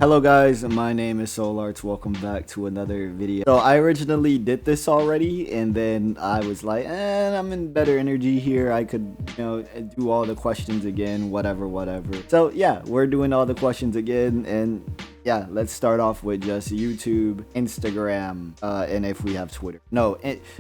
Hello guys, my name is SoulArts. Welcome back to another video. So I originally did this already and then I was like, I'm in better energy here. I could, do all the questions again, whatever. So yeah, we're doing all the questions again, and yeah, let's start off with just YouTube, Instagram, and if we have Twitter. No,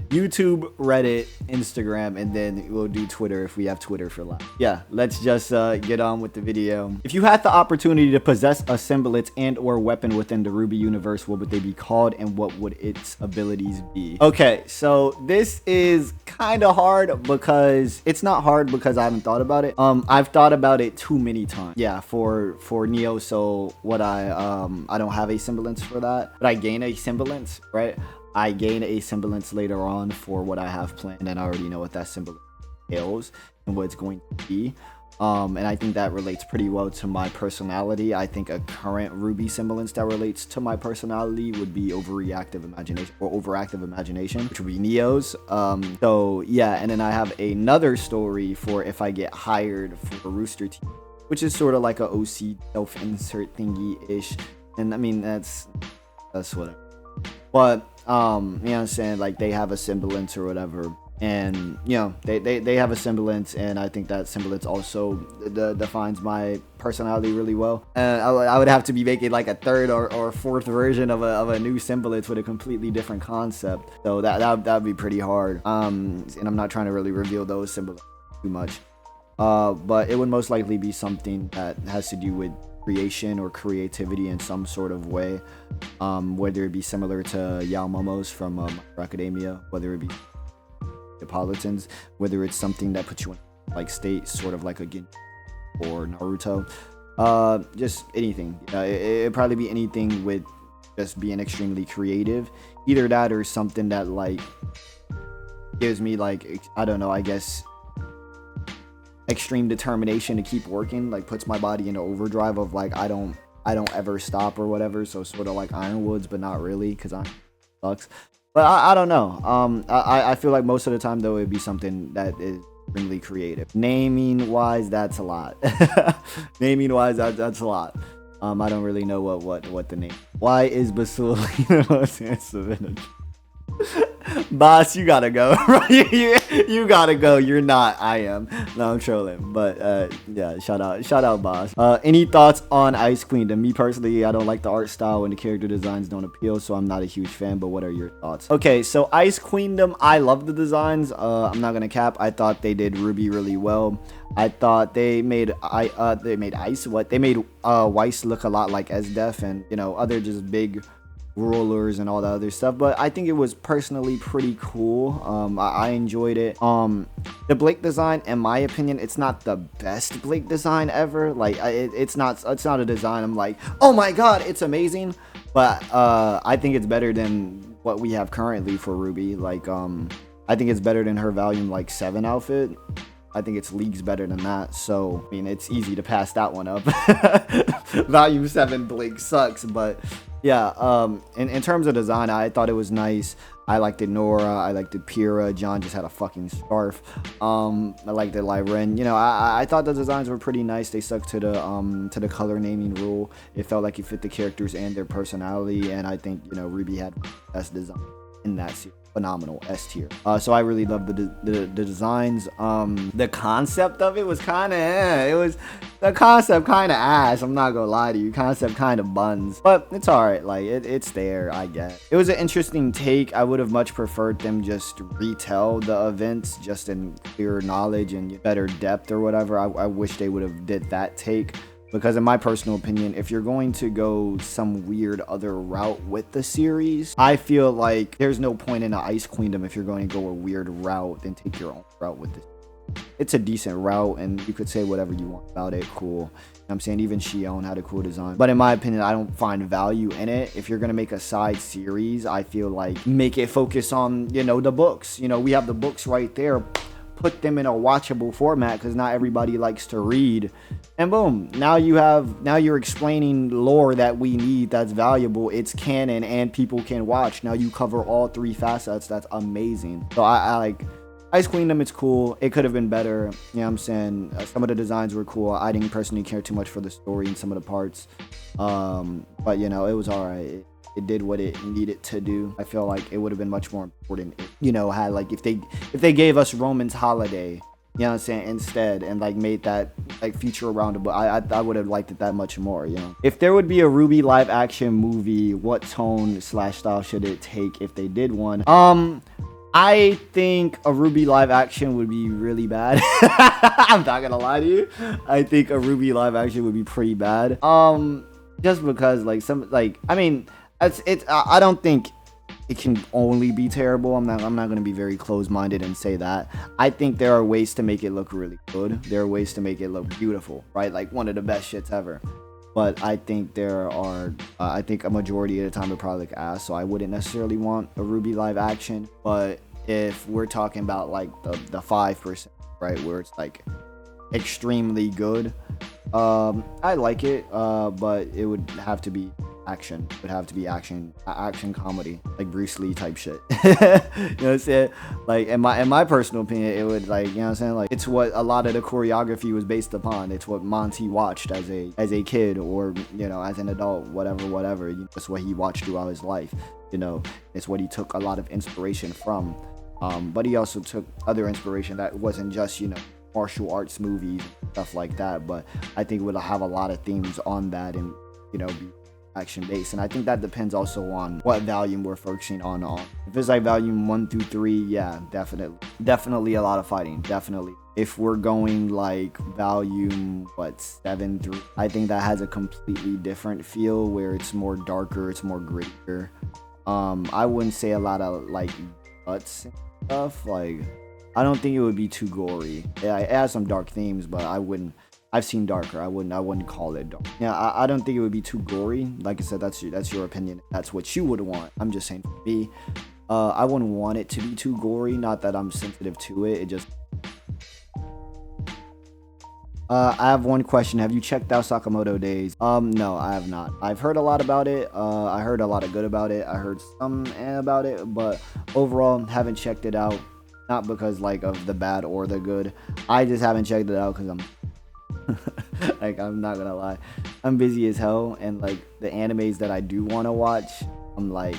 YouTube, Reddit, Instagram, and then we'll do Twitter if we have Twitter for life. Yeah, let's just get on with the video. If you had the opportunity to possess a semblance and or weapon within the RWBY universe, what would they be called and what would its abilities be? Okay, so this is kind of hard because it's not hard because I haven't thought about it. I've thought about it too many times. Yeah, for Neo, so what I don't have a semblance for that, but I gain a semblance, right? I gain a semblance later on for what I have planned, and I already know what that semblance entails and what it's going to be. And I think that relates pretty well to my personality. I think a current RWBY semblance that relates to my personality would be overreactive imagination or overactive imagination, which would be Neo's. So yeah, and then I have another story for if I get hired for Rooster Teeth, which is sort of like a OC self-insert thingy-ish. And I mean, that's whatever. But, you know what I'm saying? Like, they have a semblance or whatever. And, they have a semblance, and I think that semblance also defines my personality really well. And I would have to be making like a third or fourth version of a new semblance with a completely different concept. So that'd be pretty hard. And I'm not trying to really reveal those symbols too much. But it would most likely be something that has to do with creation or creativity in some sort of way, whether it be similar to Yao Momo's from My Hero Academia, whether it be Neopolitans, whether it's something that puts you in like state, sort of like a Gin or Naruto, just anything. It'd probably be anything with just being extremely creative, either that or something that like gives me like, I don't know, I guess extreme determination to keep working, like puts my body into overdrive of like I don't ever stop or whatever. So sort of like Ironwood's, but not really, because I sucks. But I don't know. I feel like most of the time though it'd be something that is extremely creative. Naming wise, that's a lot. Naming wise, that's a lot. I don't really know what the name. Why is Bassouli the most handsome in a Boss, you gotta go. you gotta go. You're not. I am. No, I'm trolling. But yeah, shout out, boss. Any thoughts on Ice Queendom? Me personally, I don't like the art style and the character designs don't appeal, so I'm not a huge fan. But what are your thoughts? Okay, so Ice Queendom, I love the designs. I'm not gonna cap. I thought they did RWBY really well. I thought they made Ice Weiss look a lot like SDEF and other just big rulers and all the other stuff, but I think it was personally pretty cool. I enjoyed it. The Blake design, in my opinion, it's not the best Blake design ever. Like it's not a design I'm like, oh my god, it's amazing, but I think it's better than what we have currently for RWBY. Like I think it's better than her volume like 7 outfit. I think it's leagues better than that, so I mean it's easy to pass that one up. Volume 7 Blake sucks, but yeah, in terms of design, I thought it was nice. I liked it Nora, I liked it Pyrrha. John just had a fucking scarf. I liked it Lyren. I thought the designs were pretty nice. They stuck to the color naming rule. It felt like it fit the characters and their personality, and I think RWBY had the best design in that series. Phenomenal, S tier. So I really loved the designs. The concept of it was kind of the concept kind of ass. I'm not gonna lie to you, concept kind of buns, but it's all right. Like it's there, I guess. It was an interesting take. I would have much preferred them just retell the events just in clearer knowledge and better depth or whatever. I wish they would have did that take. Because in my personal opinion, if you're going to go some weird other route with the series, I feel like there's no point in an Ice Queendom if you're going to go a weird route, then take your own route with this. It's a decent route, and you could say whatever you want about it. Cool. I'm saying even Shion had a cool design. But in my opinion, I don't find value in it. If you're going to make a side series, I feel like make it focus on, the books. We have the books right there. Put them in a watchable format because not everybody likes to read, and boom, now you're explaining lore that we need, that's valuable, it's canon, and people can watch. Now you cover all 3 facets. That's amazing. So I like Ice Queendom, it's cool. It could have been better. You know what I'm saying? Some of the designs were cool. I didn't personally care too much for the story and some of the parts. But, you know, it was alright. It did what it needed to do. I feel like it would have been much more important if, you know, had like if they gave us Roman's Holiday, you know what I'm saying, instead, and like made that like feature around it. But I would have liked it that much more, you know. If there would be a RWBY live action movie, what tone / style should it take if they did one? I think a RWBY live action would be really bad. I'm not gonna lie to you. I think a RWBY live action would be pretty bad. Just because like I mean, I don't think it can only be terrible. I'm not gonna be very close-minded and say that. I think there are ways to make it look really good. There are ways to make it look beautiful, right? Like one of the best shits ever. But I think there are, I think a majority of the time it probably look ass, so I wouldn't necessarily want a RWBY live action. But if we're talking about like the 5%, right, where it's like extremely good, I like it, but it would have to be action. It would have to be action comedy, like Bruce Lee type shit. You know what I'm saying? Like in my personal opinion, it would, like, you know what I'm saying, like it's what a lot of the choreography was based upon. It's what Monty watched as a kid, or, you know, as an adult, whatever. It's what he watched throughout his life. You know, it's what he took a lot of inspiration from. But he also took other inspiration that wasn't just, you know, martial arts movies and stuff like that. But I think we'll have a lot of themes on that, and, you know, be action based. And I think that depends also on what volume we're focusing on. If it's like volume 1 through 3, yeah, definitely a lot of fighting, definitely. If we're going like volume 7 through, I think that has a completely different feel, where it's more darker, it's more grittier. I wouldn't say a lot of like guts and stuff. Like, I don't think it would be too gory. Yeah, it has some dark themes, but I've seen darker. I wouldn't call it dark. Yeah, I don't think it would be too gory. Like I said, that's your opinion. That's what you would want. I'm just saying for me, I wouldn't want it to be too gory. Not that I'm sensitive to it. It just. I have one question. Have you checked out Sakamoto Days? No, I have not. I've heard a lot about it. I heard a lot of good about it. I heard some about it, but overall, haven't checked it out. Not because like of the bad or the good. I just haven't checked it out because I'm like, I'm not gonna lie, I'm busy as hell, and like the animes that I do want to watch, I'm like,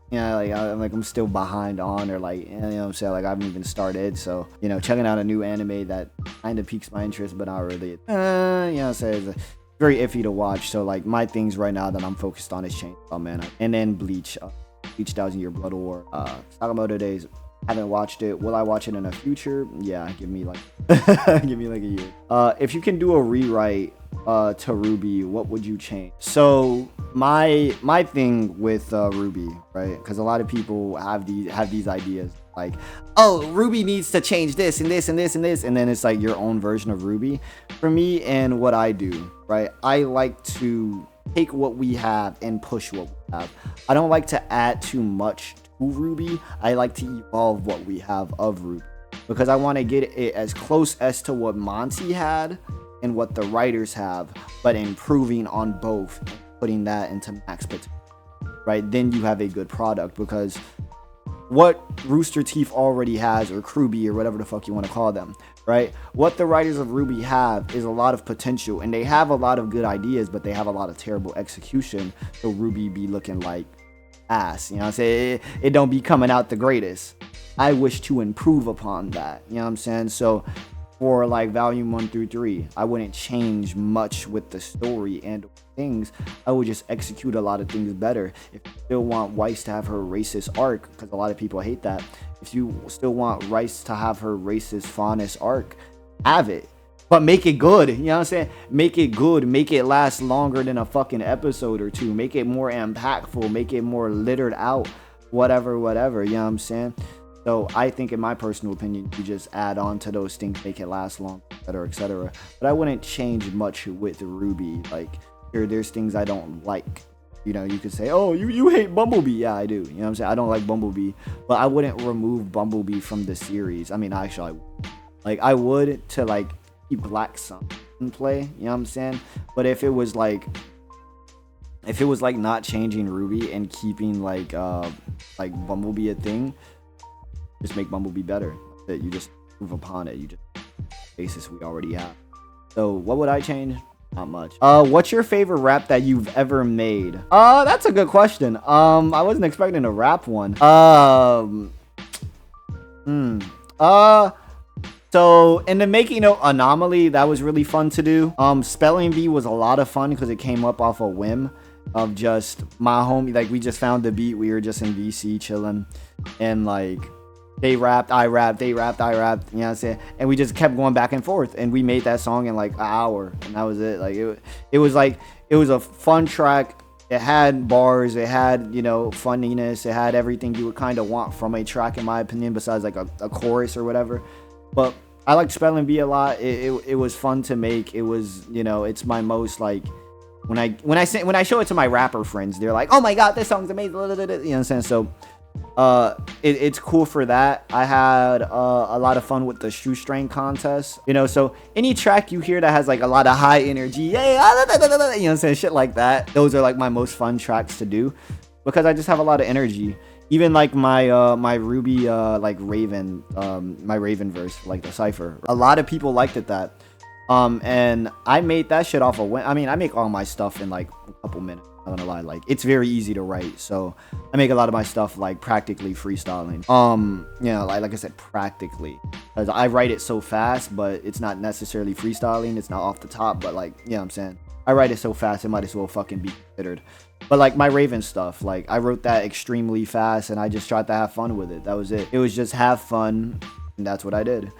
you know, like I'm still behind on, or like, you know what I'm saying, like I haven't even started. So, you know, checking out a new anime that kind of piques my interest, but not really, you know what I'm saying, it's very iffy to watch. So like my things right now that I'm focused on is Chainsaw Man, and then Bleach, 1000-Year Blood War. Sakamoto Days, haven't watched it. Will I watch it in the future? Yeah, give me like a year. If you can do a rewrite to RWBY, what would you change? So my thing with RWBY, right? Because a lot of people have these ideas like, oh, RWBY needs to change this and this and this and this, and then it's like your own version of RWBY. For me, and what I do, right? I like to take what we have and push what we have. I don't like to add too much to RWBY. I like to evolve what we have of RWBY, because I want to get it as close as to what Monty had and what the writers have, but improving on both, putting that into max potential, right? Then you have a good product, because what Rooster Teeth already has, or Krewbie, or whatever the fuck you want to call them, right? What the writers of RWBY have is a lot of potential, and they have a lot of good ideas, but they have a lot of terrible execution. So RWBY be looking like ass, you know what I'm saying? It don't be coming out the greatest. I wish to improve upon that, you know what I'm saying? So for like volume 1 through 3, I wouldn't change much with the story and things. I would just execute a lot of things better. If you still want Weiss to have her racist arc, because a lot of people hate that, if you still want Rice to have her racist faunus arc, have it, but make it good. You know what I'm saying? Make it good. Make it last longer than a fucking episode or two. Make it more impactful. Make it more littered out. Whatever. You know what I'm saying? So I think, in my personal opinion, you just add on to those things, make it last long, etc. But I wouldn't change much with RWBY. Like, there's things I don't like. You know, you could say, oh, you hate Bumblebee. Yeah, I do. You know what I'm saying? I don't like Bumblebee, but I wouldn't remove Bumblebee from the series. I mean, actually, I would to like keep Black Sun in play. You know what I'm saying? But if it was like not changing RWBY and keeping like Bumblebee a thing, just make Bumblebee better. You just move upon it. You just basis we already have. So what would I change? Not much. What's your favorite rap that you've ever made? That's a good question. I wasn't expecting a rap one. So in the making of Anomaly, that was really fun to do. Spelling Bee was a lot of fun because it came up off a whim of just my homie. Like, we just found the beat. We were just in VC chilling, and like, they rapped, I rapped, they rapped, I rapped, you know what I'm saying? And we just kept going back and forth, and we made that song in like an hour, and that was it. Like, it was a fun track. It had bars, it had, you know, funniness, it had everything you would kind of want from a track, in my opinion, besides like a chorus or whatever. But I liked Spelling Bee a lot. It was fun to make. It was, you know, it's my most like, when I show it to my rapper friends, they're like, oh my god, this song's amazing, you know what I'm saying? So it's cool for that. I had a lot of fun with the shoestring contest, you know. So any track you hear that has like a lot of high energy, you know what I'm saying, shit like that, those are like my most fun tracks to do, because I just have a lot of energy. Even like my my RWBY like Raven, my Raven verse, like the cipher, a lot of people liked it that. And I made that shit off of I mean, I make all my stuff in like a couple minutes. I'm not gonna lie, like, it's very easy to write, so I make a lot of my stuff like practically freestyling. You know, like I said, practically, because I write it so fast, but it's not necessarily freestyling. It's not off the top, but like, you know what I'm saying, I write it so fast it might as well fucking be considered. But like my Raven stuff, like I wrote that extremely fast, and I just tried to have fun with it. That was it. It was just have fun, and that's what I did.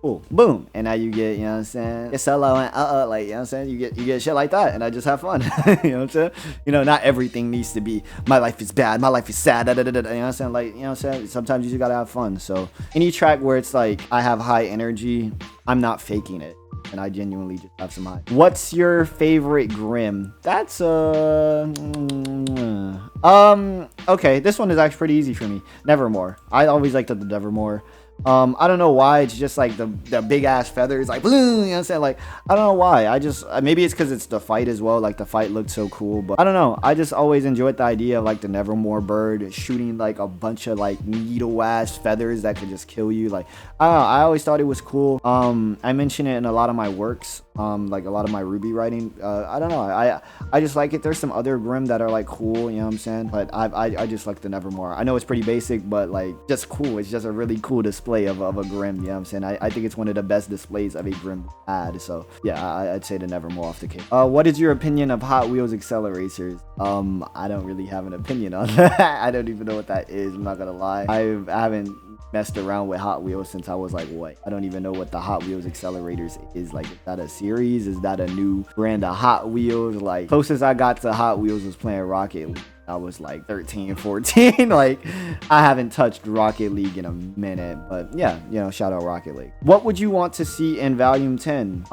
Cool, boom, and now you get, you know what I'm saying, it's solo and like, you know what I'm saying, you get shit like that, and I just have fun. You know what I'm saying? You know, not everything needs to be my life is bad, my life is sad, you know what I'm saying? Like, you know what I'm saying, sometimes you just gotta have fun. So any track where it's like I have high energy, I'm not faking it, and I genuinely just have some high. What's your favorite Grimm? That's okay, this one is actually pretty easy for me. Nevermore. I always liked the Nevermore. I don't know why, it's just like the big ass feathers, like blue, you know what I'm saying? Like, I don't know why. I just, maybe it's because it's the fight as well. Like, the fight looked so cool, but I don't know. I just always enjoyed the idea of like the Nevermore bird shooting like a bunch of like needle ass feathers that could just kill you. Like, I don't know, I always thought it was cool. I mention it in a lot of my works, like a lot of my RWBY writing. I don't know, I just like it. There's some other Grimm that are like cool, you know what I'm saying? But I just like the Nevermore. I know it's pretty basic, but like, just cool. It's just a really cool display of a Grimm, you know what I'm saying? I think it's one of the best displays of a Grimm had. So yeah, I'd say the Nevermore off the case. What is your opinion of Hot Wheels accelerators? I don't really have an opinion on that. I don't even know what that is, I'm not gonna lie. I haven't messed around with Hot Wheels since I was like, what? I don't even know what the Hot Wheels accelerators is. Like, is that a series? Is that a new brand of Hot Wheels? Like, closest I got to Hot Wheels was playing Rocket League. I was like 13, 14. Like, I haven't touched Rocket League in a minute, but yeah, you know, shout out Rocket League. What would you want to see in volume 10?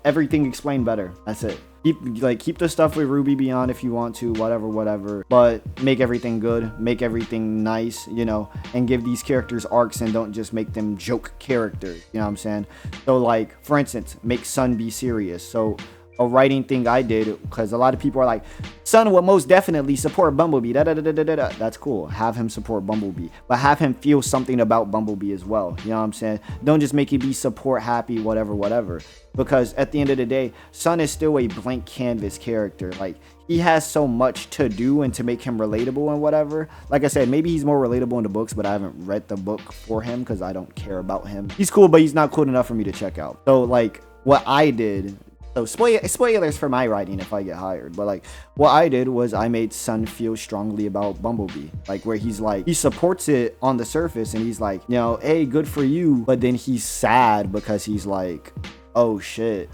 Everything explained better. That's it. Keep the stuff with RWBY Beyond if you want to, whatever, but make everything good, make everything nice, you know, and give these characters arcs, and don't just make them joke characters, you know what I'm saying? So like, for instance, make Sun be serious. So a writing thing I did, because a lot of people are like, Sun will most definitely support Bumblebee, that's cool, have him support Bumblebee, but have him feel something about Bumblebee as well, you know what I'm saying? Don't just make it be support happy, whatever, because at the end of the day, Sun is still a blank canvas character. Like, he has so much to do, and to make him relatable and whatever. Like I said, maybe he's more relatable in the books, but I haven't read the book for him because I don't care about him. He's cool, but he's not cool enough for me to check out. So like, what I did, so spoilers for my writing if I get hired, but like, what I did was I made Sun feel strongly about Bumblebee, like, where he's like, he supports it on the surface, and he's like, you know, hey, good for you, but then he's sad because he's like, oh shit,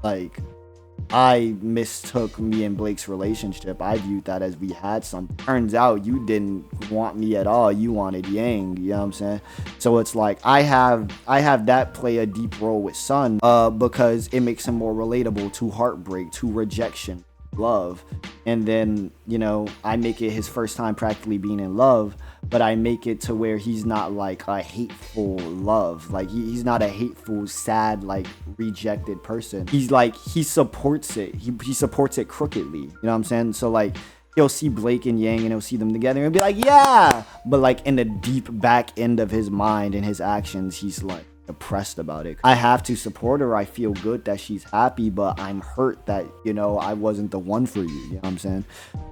like, I mistook me and Blake's relationship. I viewed that as we had something. Turns out you didn't want me at all. You wanted Yang, you know what I'm saying? So it's like, I have that play a deep role with Sun, because it makes him more relatable to heartbreak, to rejection, love. And then, you know, I make it his first time practically being in love, but I make it to where he's not like a hateful love. Like, he's not a hateful, sad, like, rejected person. He's like, he supports it. He supports it crookedly. You know what I'm saying? So like, he'll see Blake and Yang and he'll see them together and be like, yeah, but like in the deep back end of his mind and his actions, he's like depressed about it. I have to support her. I feel good that she's happy, but I'm hurt that, you know, I wasn't the one for you. You know what I'm saying?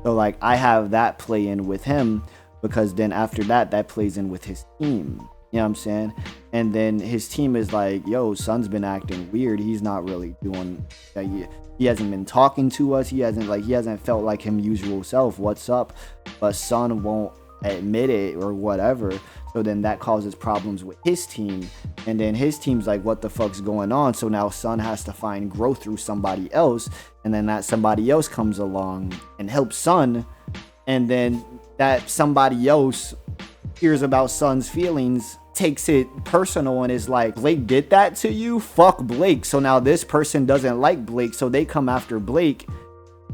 So like I have that play in with him, because then after that plays in with his team. You know what I'm saying? And then his team is like, yo, Son's been acting weird. He's not really doing that. He hasn't been talking to us. He hasn't felt like him usual self. What's up? But Son won't admit it or whatever. So then that causes problems with his team. And then his team's like, what the fuck's going on? So now Son has to find growth through somebody else. And then that somebody else comes along and helps Son. And then that somebody else hears about Son's feelings, takes it personal, and is like, Blake did that to you? Fuck Blake. So now this person doesn't like Blake, so they come after Blake.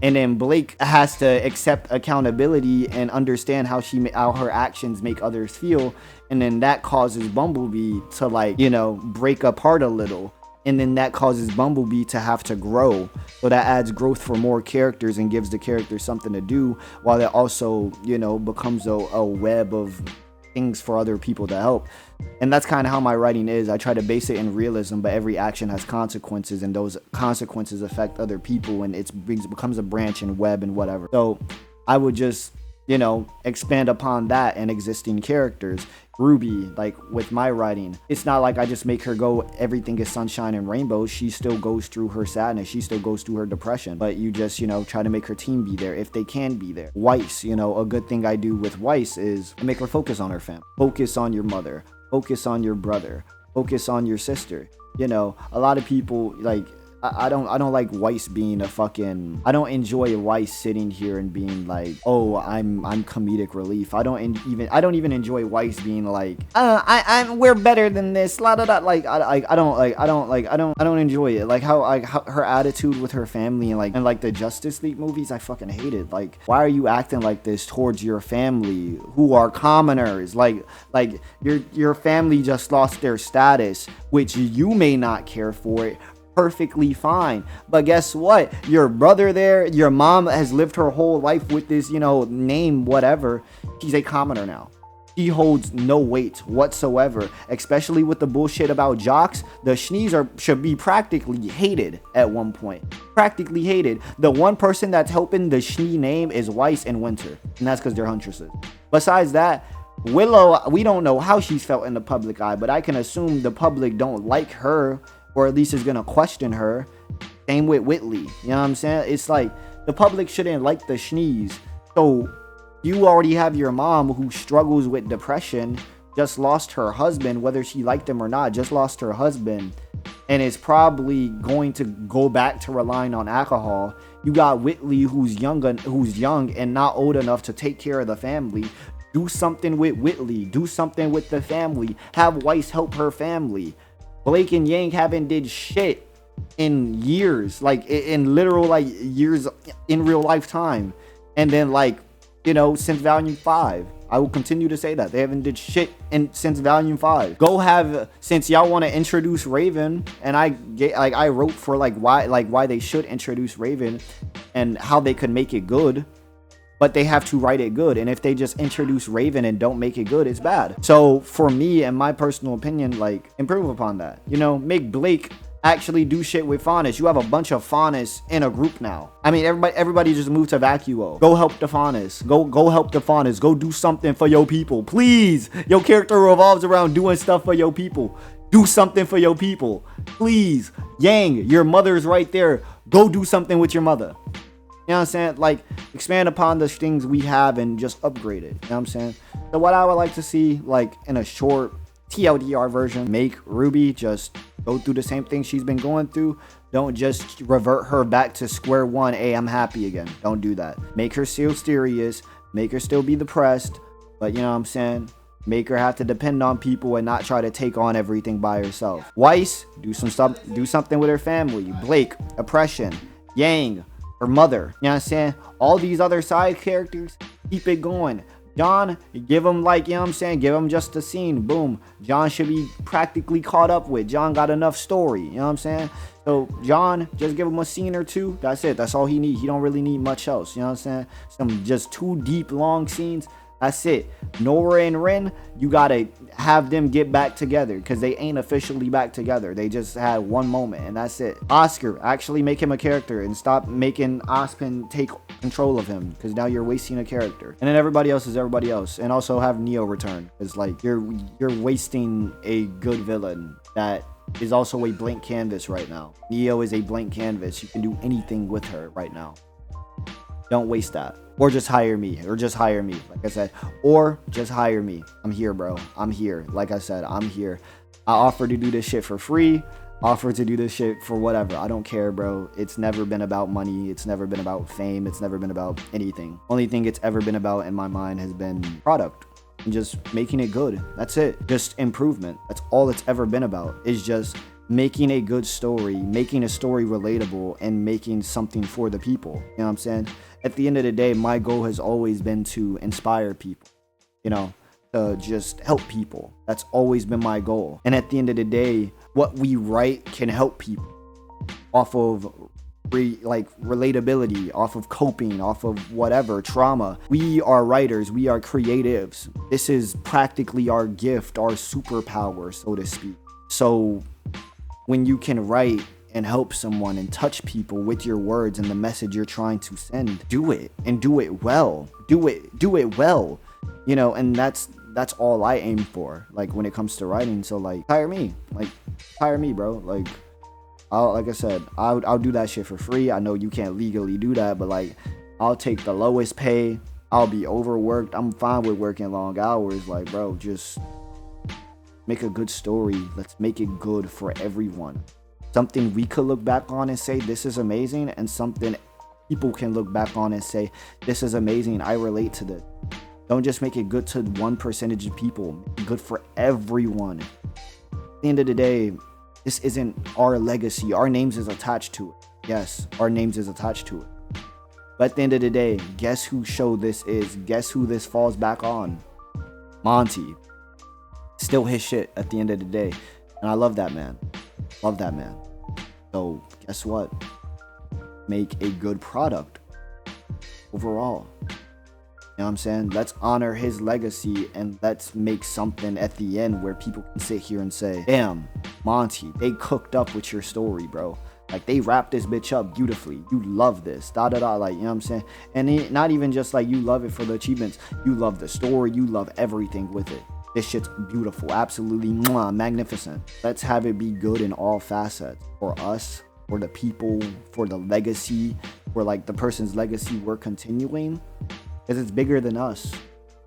And then Blake has to accept accountability and understand how her actions make others feel. And then that causes Bumblebee to, like, you know, break apart a little. And then that causes Bumblebee to have to grow. So that adds growth for more characters and gives the characters something to do, while it also, you know, becomes a web of things for other people to help. And that's kind of how my writing is. I try to base it in realism, but every action has consequences, and those consequences affect other people, and it becomes a branch and web and whatever. So I would just, you know, expand upon that and existing characters. RWBY, like with my writing, it's not like I just make her go everything is sunshine and rainbows. She still goes through her sadness, she still goes through her depression, but you just, you know, try to make her team be there if they can be there. Weiss, you know, a good thing I do with Weiss is make her focus on her family, focus on your mother, focus on your brother, focus on your sister. You know, a lot of people, like, I don't like Weiss being a fucking, I don't enjoy Weiss sitting here and being like, oh, I'm comedic relief. I don't even enjoy Weiss being like, we're better than this, la da da. Like I don't enjoy it. Like how her attitude with her family and like the Justice League movies, I fucking hate it. Like, why are you acting like this towards your family who are commoners? Like your family just lost their status, which you may not care for it. Perfectly fine, but guess what, your brother there, your mom has lived her whole life with this, you know, name, whatever. She's a commoner now. She holds no weight whatsoever, especially with the bullshit about jocks. The Schnees should be practically hated at one point. Practically hated. The one person that's helping the Schnee name is Weiss and Winter, and that's because they're huntresses. Besides that, Willow, we don't know how she's felt in the public eye, but I can assume the public don't like her, or at least is gonna question her. Same with Whitley. You know what I'm saying? It's like the public shouldn't like the Schnees. So you already have your mom who struggles with depression, just lost her husband, whether she liked him or not, just lost her husband, and is probably going to go back to relying on alcohol. You got Whitley who's young and not old enough to take care of the family. Do something with Whitley. Do something with the family. Have Weiss help her family. Blake and Yang haven't did shit in years, like in literal like years in real lifetime. And then, like, you know, since Volume 5, I will continue to say that they haven't did shit since Volume 5. Go have, since y'all want to introduce Raven, and I wrote for why they should introduce Raven and how they could make it good. But they have to write it good, and if they just introduce Raven and don't make it good, it's bad. So for me, and my personal opinion, like, improve upon that. You know, make Blake actually do shit with faunus. You have a bunch of faunus in a group now. I mean, everybody just moved to Vacuo. Go help the faunus. Go help the faunus. Go do something for your people, please. Your character revolves around doing stuff for your people. Do something for your people, please. Yang, your mother's right there. Go do something with your mother. You know what I'm saying? Like, expand upon the things we have and just upgrade it. You know what I'm saying? So what I would like to see, like, in a short TLDR version, make RWBY just go through the same thing she's been going through. Don't just revert her back to square one. Hey, I'm happy again. Don't do that. Make her still serious. Make her still be depressed. But you know what I'm saying? Make her have to depend on people and not try to take on everything by herself. Weiss, do something with her family. Blake, oppression. Yang, her mother. You know what I'm saying? All these other side characters, keep it going. John, give him like, you know what I'm saying? Give him just a scene. Boom. John should be practically caught up with. John got enough story. You know what I'm saying? So John, just give him a scene or two. That's it. That's all he needs. He don't really need much else. You know what I'm saying? Some just 2 deep, long scenes. That's it. Nora and Rin, you gotta have them get back together because they ain't officially back together. They just had one moment and that's it. Oscar, actually make him a character and stop making Ospen take control of him because now you're wasting a character. And then everybody else is everybody else. And also have Neo return. It's like you're wasting a good villain that is also a blank canvas right now. Neo is a blank canvas. You can do anything with her right now. Don't waste that. Or just hire me. Like I said. Or just hire me. I'm here, bro. I'm here. Like I said, I'm here. I offer to do this shit for free. Offer to do this shit for whatever. I don't care, bro. It's never been about money. It's never been about fame. It's never been about anything. Only thing it's ever been about in my mind has been product. And just making it good. That's it. Just improvement. That's all it's ever been about. Is just making a good story, making a story relatable, and making something for the people. You know what I'm saying? At the end of the day, my goal has always been to inspire people, you know, to just help people. That's always been my goal. And at the end of the day, what we write can help people off of relatability, off of coping, off of whatever, trauma. We are writers, we are creatives. This is practically our gift, our superpower, so to speak. So when you can write and help someone and touch people with your words and the message you're trying to send, do it and do it well. Do it well. You know, and that's all I aim for, like when it comes to writing. So like hire me, bro. Like I said, I'll do that shit for free. I know you can't legally do that, but like I'll take the lowest pay. I'll be overworked. I'm fine with working long hours. Like, bro, just make a good story. Let's make it good for everyone. Something we could look back on and say, this is amazing, and something people can look back on and say, this is amazing, I relate to this. Don't just make it good to 1% of people. Make it good for everyone. At the end of the day, this isn't our legacy. Our names is attached to it. Yes, our names is attached to it. But at the end of the day, guess whose show this is? Guess who this falls back on? Monty. Still his shit at the end of the day. And I love that man. Love that man. So guess what? Make a good product overall. You know what I'm saying? Let's honor his legacy and let's make something at the end where people can sit here and say, damn, Monty, they cooked up with your story, bro. Like, they wrapped this bitch up beautifully. You love this. Like, you know what I'm saying? And not even just like you love it for the achievements. You love the story. You love everything with it. This shit's beautiful. Absolutely magnificent. Let's have it be good in all facets. For us, for the people, for the legacy, for like the person's legacy we're continuing. Because it's bigger than us.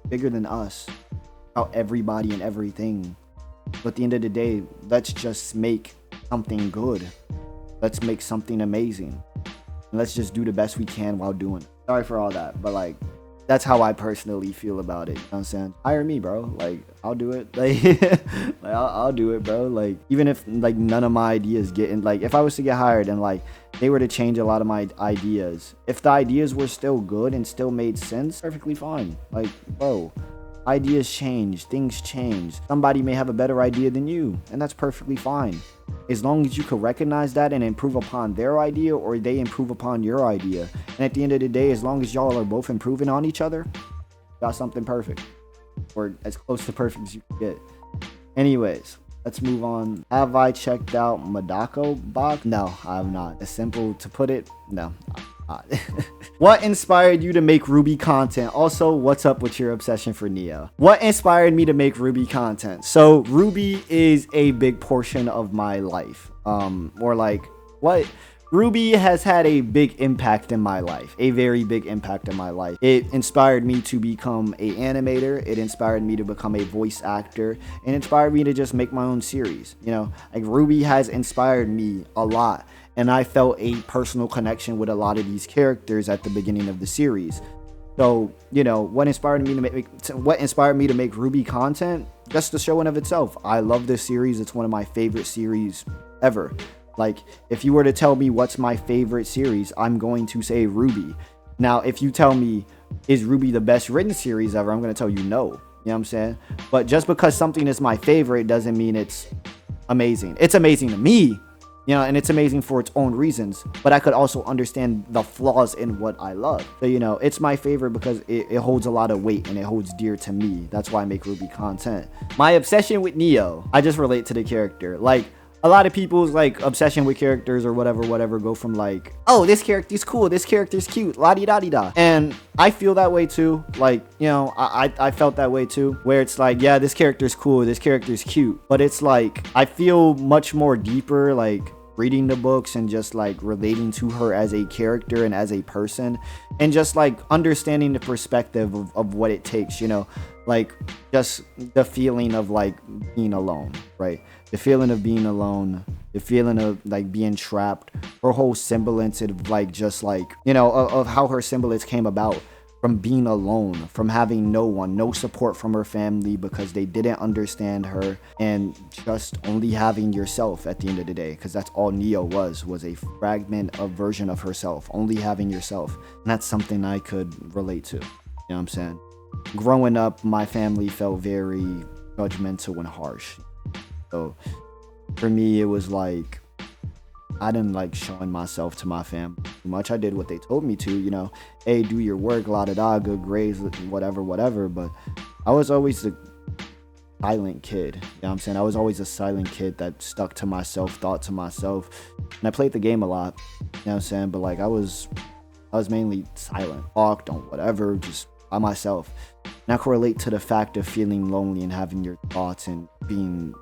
Bigger than us. About everybody and everything. But at the end of the day, let's just make something good. Let's make something amazing. And let's just do the best we can while doing it. Sorry for all that, but like, that's how I personally feel about it. You know what I'm saying? Hire me, bro. Like, I'll do it. Like, I'll do it, bro. Like, even if like none of my ideas get in, like if I was to get hired and like they were to change a lot of my ideas, if the ideas were still good and still made sense, perfectly fine. Like, bro, ideas change, things change. Somebody may have a better idea than you, and that's perfectly fine. As long as you can recognize that and improve upon their idea, or they improve upon your idea. And at the end of the day, as long as y'all are both improving on each other, got something perfect. Or as close to perfect as you can get. Anyways, let's move on. Have I checked out Medaka Box? No, I have not. As simple to put it, no. What inspired you to make RWBY content? Also, what's up with your obsession for Neo? What inspired me to make RWBY content? So RWBY is a big portion of my life. Or like, what? RWBY has had a big impact in my life, a very big impact in my life. It inspired me to become an animator. It inspired me to become a voice actor. It inspired me to just make my own series. You know, like RWBY has inspired me a lot. And I felt a personal connection with a lot of these characters at the beginning of the series. So, you know, what inspired me to make RWBY content? Just the show in of itself. I love this series. It's one of my favorite series ever. Like, if you were to tell me what's my favorite series, I'm going to say RWBY. Now, if you tell me is RWBY the best written series ever? I'm gonna tell you no. You know what I'm saying? But just because something is my favorite doesn't mean it's amazing. It's amazing to me, you know, and it's amazing for its own reasons, but I could also understand the flaws in what I love. So, you know, it's my favorite because it holds a lot of weight and it holds dear to me. That's why I make RWBY content. My obsession with Neo, I just relate to the character. Like, a lot of people's like obsession with characters or whatever go from like, oh, this character's cool, this character's cute, la-di-da-di-da. And I feel that way too. Like, you know, I felt that way too, where it's like, yeah, this character's cool, this character's cute. But it's like, I feel much more deeper, like reading the books and just like relating to her as a character and as a person, and just like understanding the perspective of what it takes, you know, like just the feeling of like being alone, right? The feeling of being alone, the feeling of like being trapped, her whole semblance of like just like, you know, of how her semblance came about from being alone, from having no one, no support from her family because they didn't understand her, and just only having yourself at the end of the day, because that's all Neo was a fragment of version of herself, only having yourself. And that's something I could relate to, you know what I'm saying? Growing up, my family felt very judgmental and harsh. So for me, it was like, I didn't like showing myself to my family too much. I did what they told me to, you know, hey, do your work, la-da-da, good grades, whatever. But I was always the silent kid, you know what I'm saying? I was always a silent kid that stuck to myself, thought to myself. And I played the game a lot, you know what I'm saying? But like I was mainly silent, talked on whatever, just by myself. And I correlate to the fact of feeling lonely and having your thoughts and being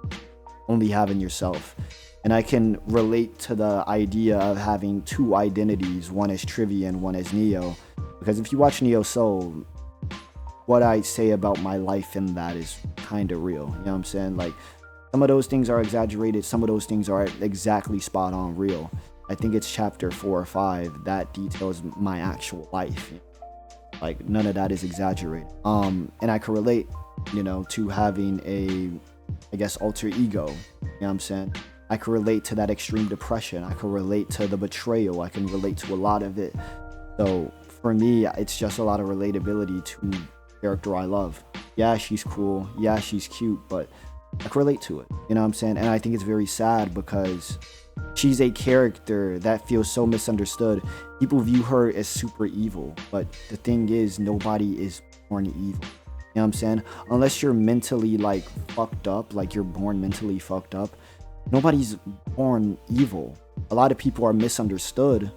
only having yourself. And I can relate to the idea of having two identities, one as Trivia and one as Neo. Because if you watch Neo Soul, what I say about my life in that is kind of real. You know what I'm saying? Like, some of those things are exaggerated, some of those things are exactly spot on real. I think it's chapter 4 or 5 that details my actual life. Like, none of that is exaggerated. And I can relate, you know, to having a, I guess, alter ego. You know what I'm saying? I can relate to that extreme depression. I can relate to the betrayal. I can relate to a lot of it. So for me, it's just a lot of relatability to the character I love. Yeah, she's cool. Yeah, she's cute, but I can relate to it. You know what I'm saying? And I think it's very sad because she's a character that feels so misunderstood. People view her as super evil, but the thing is, nobody is born evil. You know what I'm saying? Unless you're mentally like fucked up, like you're born mentally fucked up, nobody's born evil. A lot of people are misunderstood,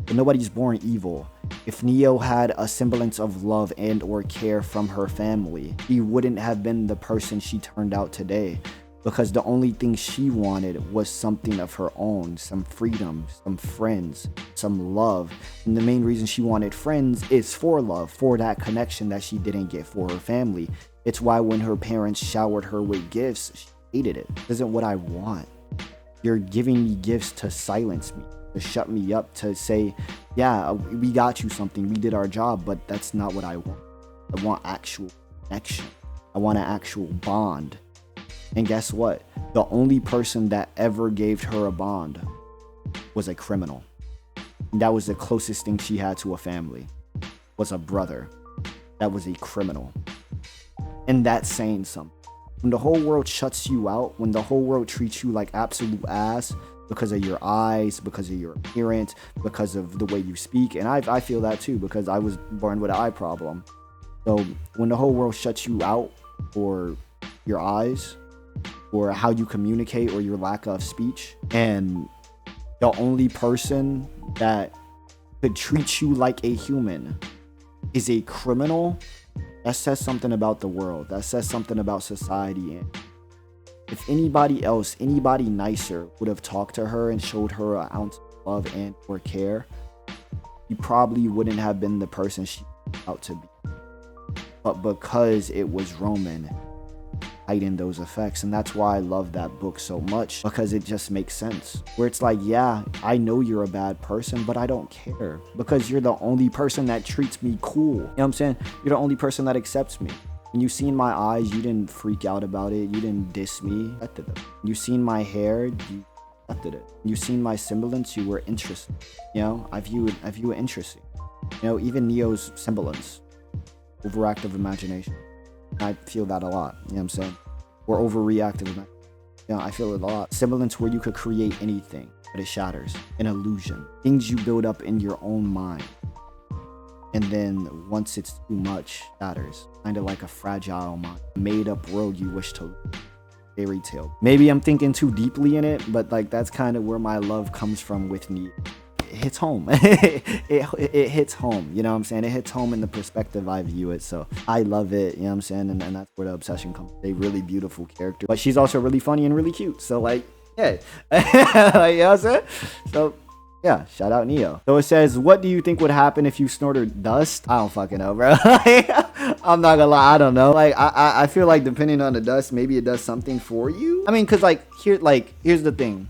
but nobody's born evil. If Neo had a semblance of love and or care from her family, she wouldn't have been the person she turned out today, because the only thing she wanted was something of her own, some freedom, some friends, some love. And the main reason she wanted friends is for love, for that connection that she didn't get for her family. It's why when her parents showered her with gifts, she hated it. This isn't what I want. You're giving me gifts to silence me, to shut me up, to say, yeah, we got you something, we did our job, but that's not what I want. I want actual connection. I want an actual bond. And guess what? The only person that ever gave her a bond was a criminal. And that was the closest thing she had to a family, was a brother that was a criminal. And that's saying something. When the whole world shuts you out, when the whole world treats you like absolute ass because of your eyes, because of your appearance, because of the way you speak, and I feel that too because I was born with an eye problem. So when the whole world shuts you out for your eyes, or how you communicate, or your lack of speech, and the only person that could treat you like a human is a criminal, that says something about the world. That says something about society. And if anybody else, anybody nicer would have talked to her and showed her an ounce of love and or care, she probably wouldn't have been the person she was out to be. But because it was Roman, heightened those effects. And that's why I love that book so much, because it just makes sense, where it's like, yeah, I know you're a bad person, but I don't care, because you're the only person that treats me cool. You know what I'm saying? You're the only person that accepts me. When you seen my eyes, you didn't freak out about it. You didn't diss me. You seen my hair, you accepted it. You seen my semblance, you were interested. You know, I view it interesting. You know, even Neo's semblance. overactive imagination. I feel that a lot, you know what I'm saying? Or overreactive imagination. Yeah, I feel it a lot. Semblance where you could create anything, but it shatters. An illusion. Things you build up in your own mind. And then once it's too much, shatters. Kind of like a fragile mind. Made up world you wish to live. Fairy tale. Maybe I'm thinking too deeply in it, but like that's kind of where my love comes from with me. It hits home. it hits home, you know what I'm saying? It hits home in the perspective I view it. So I love it, you know what I'm saying? And that's where the obsession comes. A really beautiful character, but she's also really funny and really cute. So like, yeah. Like, you know what I'm saying? So yeah, shout out Neo. So it says, what do you think would happen if you snorted dust? I don't fucking know, bro. I'm not gonna lie, I don't know. Like, I feel like depending on the dust, maybe it does something for you. I mean, cause like here's the thing.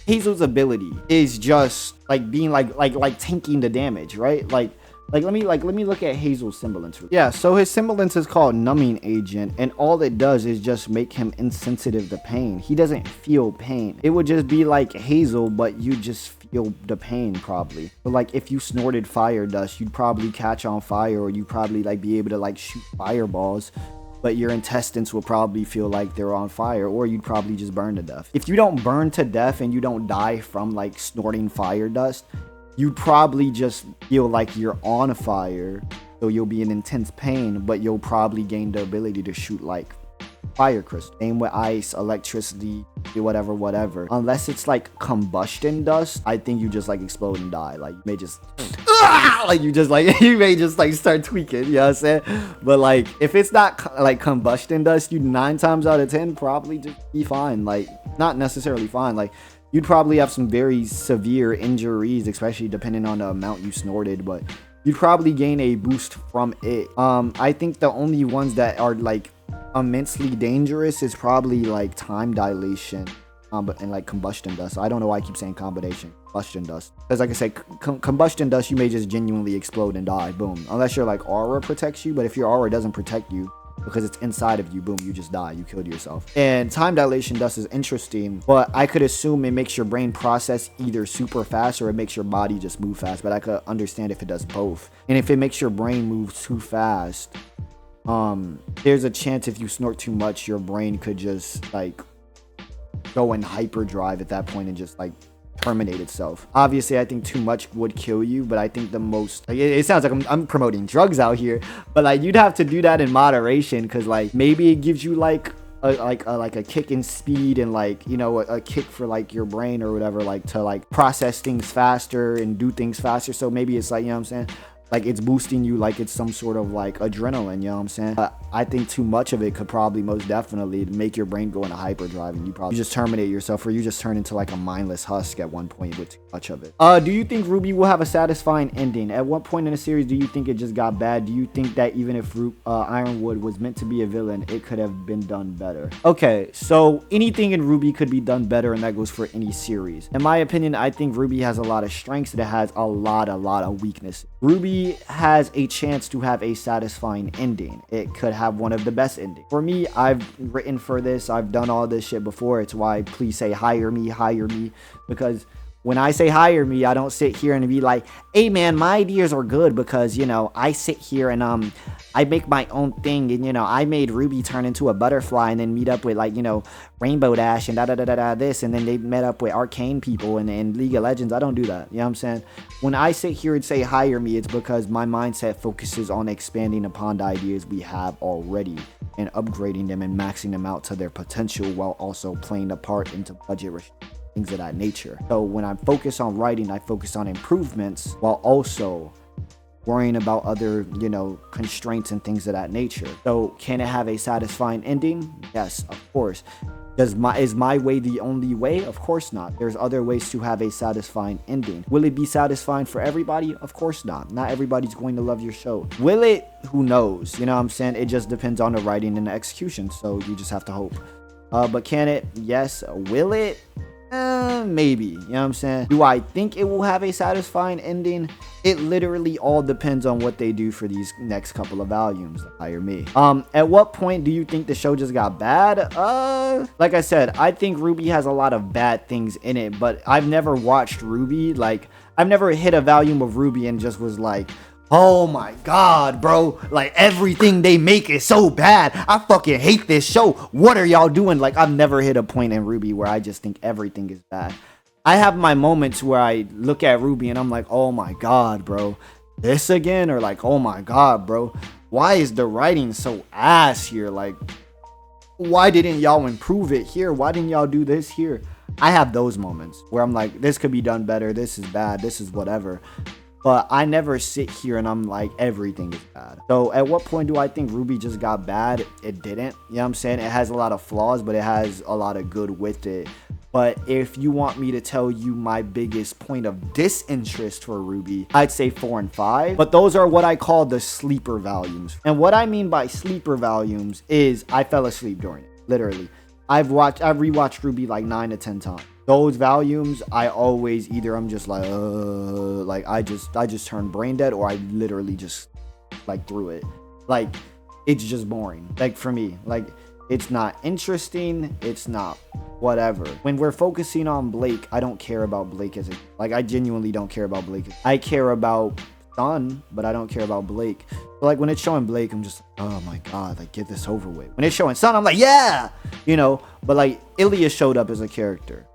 Hazel's ability is just like being like tanking the damage, right? Like let me look at Hazel's semblance. Yeah, so his semblance is called numbing agent, and all it does is just make him insensitive to pain. He doesn't feel pain. It would just be like Hazel, but you just feel the pain probably. But like if you snorted fire dust, you'd probably catch on fire, or you'd probably like be able to like shoot fireballs, but your intestines will probably feel like they're on fire, or you'd probably just burn to death. If you don't burn to death and you don't die from like snorting fire dust, you'd probably just feel like you're on fire, so you'll be in intense pain, but you'll probably gain the ability to shoot like fire crystal. Same with ice, electricity, whatever. Unless it's like combustion dust, I think you just like explode and die. Like you may just like you may just like start tweaking, you know what I'm saying? But like if it's not like combustion dust, you 9 times out of 10 probably just be fine. Like not necessarily fine, like you'd probably have some very severe injuries, especially depending on the amount you snorted, but you'd probably gain a boost from it. I think the only ones that are like immensely dangerous is probably like time dilation and like combustion dust. I don't know why I keep saying combination. Combustion dust, because like I said, combustion dust, you may just genuinely explode and die, boom, unless your like aura protects you. But if your aura doesn't protect you because it's inside of you, boom, you just die, you killed yourself. And time dilation dust is interesting, but I could assume it makes your brain process either super fast or it makes your body just move fast, but I could understand if it does both. And if it makes your brain move too fast, there's a chance if you snort too much, your brain could just like go in hyperdrive at that point and just like terminate itself. Obviously, I think too much would kill you, but I think the most, like, it sounds like I'm promoting drugs out here, but like you'd have to do that in moderation, because like maybe it gives you like a kick in speed and like, you know, a kick for like your brain or whatever, like to like process things faster and do things faster. So maybe it's like, you know what I'm saying, like it's boosting you like it's some sort of like adrenaline, you know what I'm saying? I think too much of it could probably most definitely make your brain go into hyperdrive, and you just terminate yourself, or you just turn into like a mindless husk at one point with too much of it. Do you think RWBY will have a satisfying ending? At what point in the series do you think it just got bad? Do you think that even if Ironwood was meant to be a villain, it could have been done better? Okay, so anything in RWBY could be done better, and that goes for any series. In my opinion, I think RWBY has a lot of strengths, and it has a lot of weaknesses. RWBY has a chance to have a satisfying ending. It could have one of the best endings. For me, I've written for this, I've done all this shit before. It's why please say hire me, because when I say hire me, I don't sit here and be like, hey man, my ideas are good, because, you know, I sit here and I make my own thing, and, you know, I made RWBY turn into a butterfly and then meet up with, like, you know, Rainbow Dash and this, and then they met up with arcane people and League of Legends. I don't do that, you know what I'm saying? When I sit here and say hire me, it's because my mindset focuses on expanding upon the ideas we have already and upgrading them and maxing them out to their potential, while also playing a part into budget restrictions, things of that nature. So when I focus on writing, I focus on improvements while also worrying about other, you know, constraints and things of that nature. So can it have a satisfying ending? Yes, of course. Is my way the only way? Of course not. There's other ways to have a satisfying ending. Will it be satisfying for everybody? Of course not. Not everybody's going to love your show. Will it? Who knows? You know what I'm saying? It just depends on the writing and the execution. So you just have to hope. But can it? Yes. Will it? Maybe, you know what I'm saying? Do I think it will have a satisfying ending? It literally all depends on what they do for these next couple of volumes. Hire me. At what point do you think the show just got bad? Like I said, I think RWBY has a lot of bad things in it, but I've never watched RWBY. Like, I've never hit a volume of RWBY and just was like, Oh my god, bro. Like, everything they make is so bad. I fucking hate this show. What are y'all doing? Like, I've never hit a point in RWBY where I just think everything is bad. I have my moments where I look at RWBY and I'm like, oh my god, bro. This again? Or like, oh my god, bro. Why is the writing so ass here? Like, why didn't y'all improve it here? Why didn't y'all do this here? I have those moments where I'm like, this could be done better. This is bad. This is whatever. But I never sit here and I'm like, everything is bad. So at what point do I think RWBY just got bad? It didn't. You know what I'm saying? It has a lot of flaws, but it has a lot of good with it. But if you want me to tell you my biggest point of disinterest for RWBY, I'd say 4 and 5. But those are what I call the sleeper volumes. And what I mean by sleeper volumes is I fell asleep during it. Literally. I've rewatched RWBY like 9 to 10 times. Those volumes, I always either I'm just like I just turn brain dead, or I literally just like through it. Like, it's just boring. Like, for me, like, it's not interesting. It's not whatever. When we're focusing on Blake, I don't care about Blake as a, like, I genuinely don't care about Blake. I care about Sun, but I don't care about Blake. So like, when it's showing Blake, I'm just like, oh my god, like, get this over with. When it's showing Sun, I'm like, yeah, you know. But like, Ilya showed up as a character.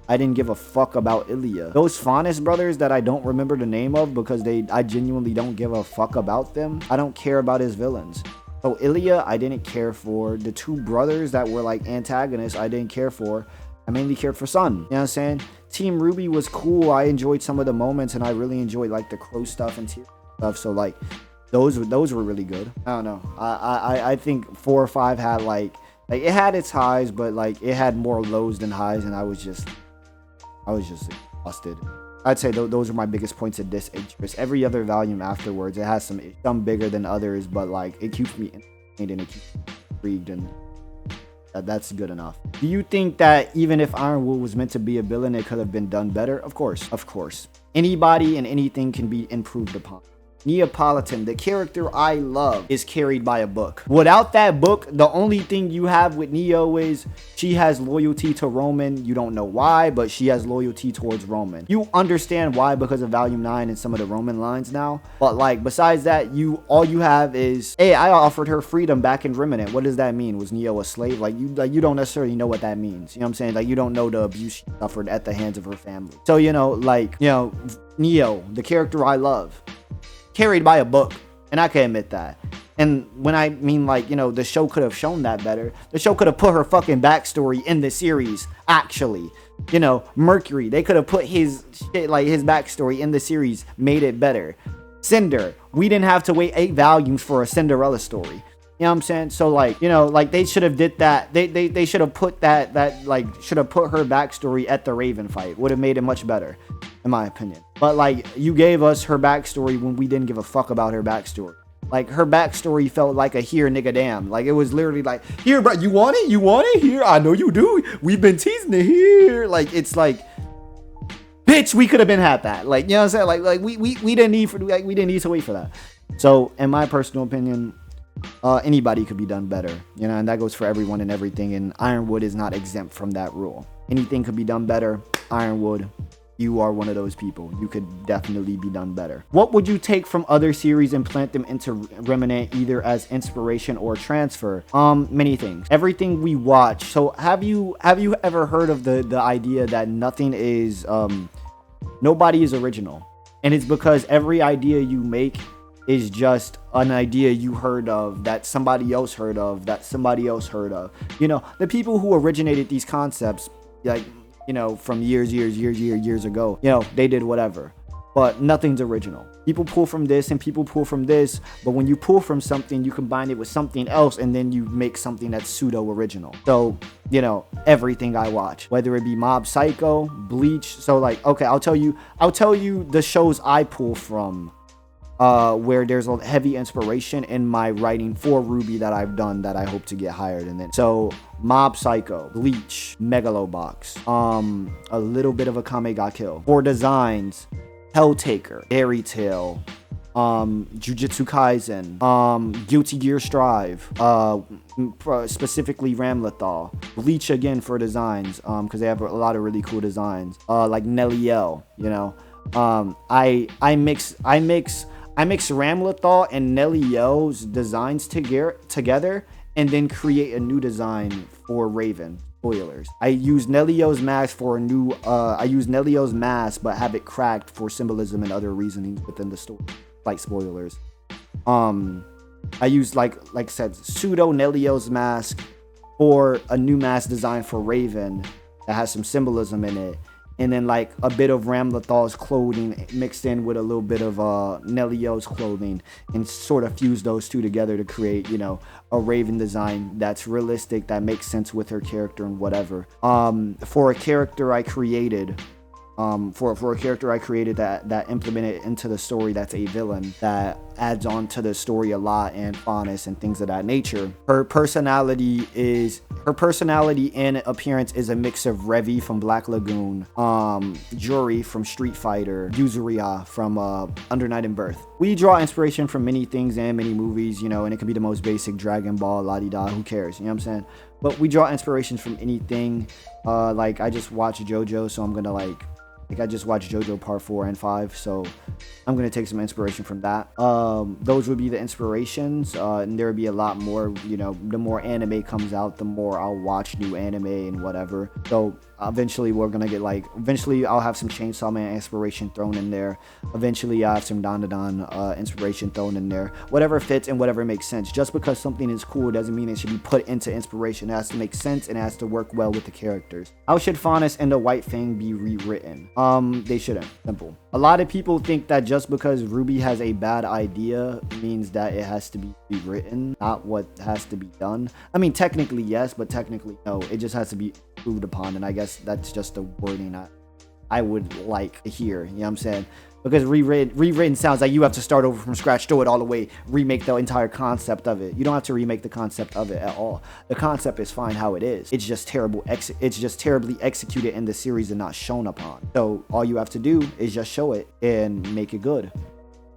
I didn't give a fuck about Ilya. Those Faunus brothers that I don't remember the name of because I genuinely don't give a fuck about them. I don't care about his villains. So Ilya, I didn't care for. The two brothers that were like antagonists, I didn't care for. I mainly cared for Sun. You know what I'm saying? Team RWBY was cool. I enjoyed some of the moments, and I really enjoyed like the crow stuff and tier stuff. So like, those were really good. I don't know. I think 4 or 5 had like it had its highs, but like it had more lows than highs, and I was just exhausted. I'd say those are my biggest points of disinterest. Every other volume afterwards, it has some bigger than others, but like, it keeps me entertained and it keeps me intrigued, and that's good enough. Do you think that even if Ironwood was meant to be a villain, it could have been done better? Of course. Anybody and anything can be improved upon. Neopolitan, the character I love, is carried by a book. Without that book, the only thing you have with Neo is she has loyalty to Roman. You don't know why, but she has loyalty towards Roman. You understand why because of volume 9 and some of the Roman lines now. But like, besides that, all you have is, hey, I offered her freedom back in Remnant. What does that mean? Was Neo a slave? Like you don't necessarily know what that means. You know what I'm saying? Like, you don't know the abuse she suffered at the hands of her family. So, you know, like, you know, Neo, the character I love, carried by a book, and I can admit that. And when I mean, like, you know, the show could have shown that better. The show could have put her fucking backstory in the series, actually. You know, Mercury, they could have put his shit, like his backstory in the series, made it better. Cinder, we didn't have to wait 8 volumes for a Cinderella story. You know what I'm saying? So like, you know, like, they should have did that. They should have put that like, should have put her backstory at the Raven fight. Would have made it much better, in my opinion. But like, you gave us her backstory when we didn't give a fuck about her backstory. Like, her backstory felt like a here nigga damn. Like, it was literally like, here, bro, you want it? You want it? Here, I know you do. We've been teasing it here. Like, it's like, bitch, we could have been had that. Like, you know what I'm saying? Like we didn't need we didn't need to wait for that. So, in my personal opinion, anybody could be done better, you know, and that goes for everyone and everything, and Ironwood is not exempt from that rule. Anything could be done better. Ironwood, you are one of those people. You could definitely be done better. What would you take from other series and plant them into Remnant, either as inspiration or transfer? Many things. Everything we watch. So have you ever heard of the idea that nothing is nobody is original? And it's because every idea you make is just an idea you heard of, that somebody else heard of, that somebody else heard of. You know, the people who originated these concepts, like, you know, from years ago, you know, they did whatever. But nothing's original. People pull from this and people pull from this, but when you pull from something, you combine it with something else, and then you make something that's pseudo-original. So, you know, everything I watch, whether it be Mob Psycho, Bleach. So like, okay, I'll tell you the shows I pull from, where there's a heavy inspiration in my writing for RWBY that I've done that I hope to get hired in it. So Mob Psycho, Bleach, Megalobox, a little bit of a Kame Ga Kill. For designs, Helltaker, Fairy Tail, Jujutsu Kaisen, Guilty Gear Strive, specifically Ramlethal, Bleach again for designs, because they have a lot of really cool designs, like Nelly L, you know. I I mix Ramlethal and Nelly Yo's designs together and then create a new design for Raven. Spoilers. I use Nelly Yo's mask for a new I use Nelly Yo's mask but have it cracked for symbolism and other reasonings within the story. Like spoilers. I use like I said, pseudo Nelly Yo's mask for a new mask design for Raven that has some symbolism in it. And then like a bit of Ramlethal's clothing mixed in with a little bit of Nelly Yo's clothing, and sort of fuse those two together to create, you know, a Raven design that's realistic, that makes sense with her character and whatever. For a character I created, that implemented into the story, that's a villain that adds on to the story a lot, and faunus and things of that nature. Her personality and appearance is a mix of Revi from Black Lagoon, Juri from Street Fighter, Yuzuriha from Under Night and Birth. We draw inspiration from many things and many movies, you know, and it could be the most basic Dragon Ball, la-di-da, who cares, you know what I'm saying? But we draw inspirations from anything. Like I just watched JoJo, so I'm gonna like I just watched JoJo Part 4 and 5, so I'm going to take some inspiration from that. Those would be the inspirations, and there would be a lot more, you know, the more anime comes out, the more I'll watch new anime and whatever. So eventually eventually I'll have some Chainsaw Man inspiration thrown in there. Eventually I'll have some Dandadan inspiration thrown in there. Whatever fits and whatever makes sense. Just because something is cool doesn't mean it should be put into inspiration. It has to make sense and it has to work well with the characters. How should Faunus and the White Fang be rewritten? They shouldn't. Simple. A lot of people think that just because RWBY has a bad idea means that it has to be rewritten, not what has to be done. I mean, technically yes, but technically no. It just has to be improved upon, and I guess that's just the wording I would like to hear. You know what I'm saying? Because rewritten sounds like you have to start over from scratch, throw it all away, remake the entire concept of it. You don't have to remake the concept of it at all. The concept is fine how it is. It's just terribly executed in the series and not shown upon. So all you have to do is just show it and make it good.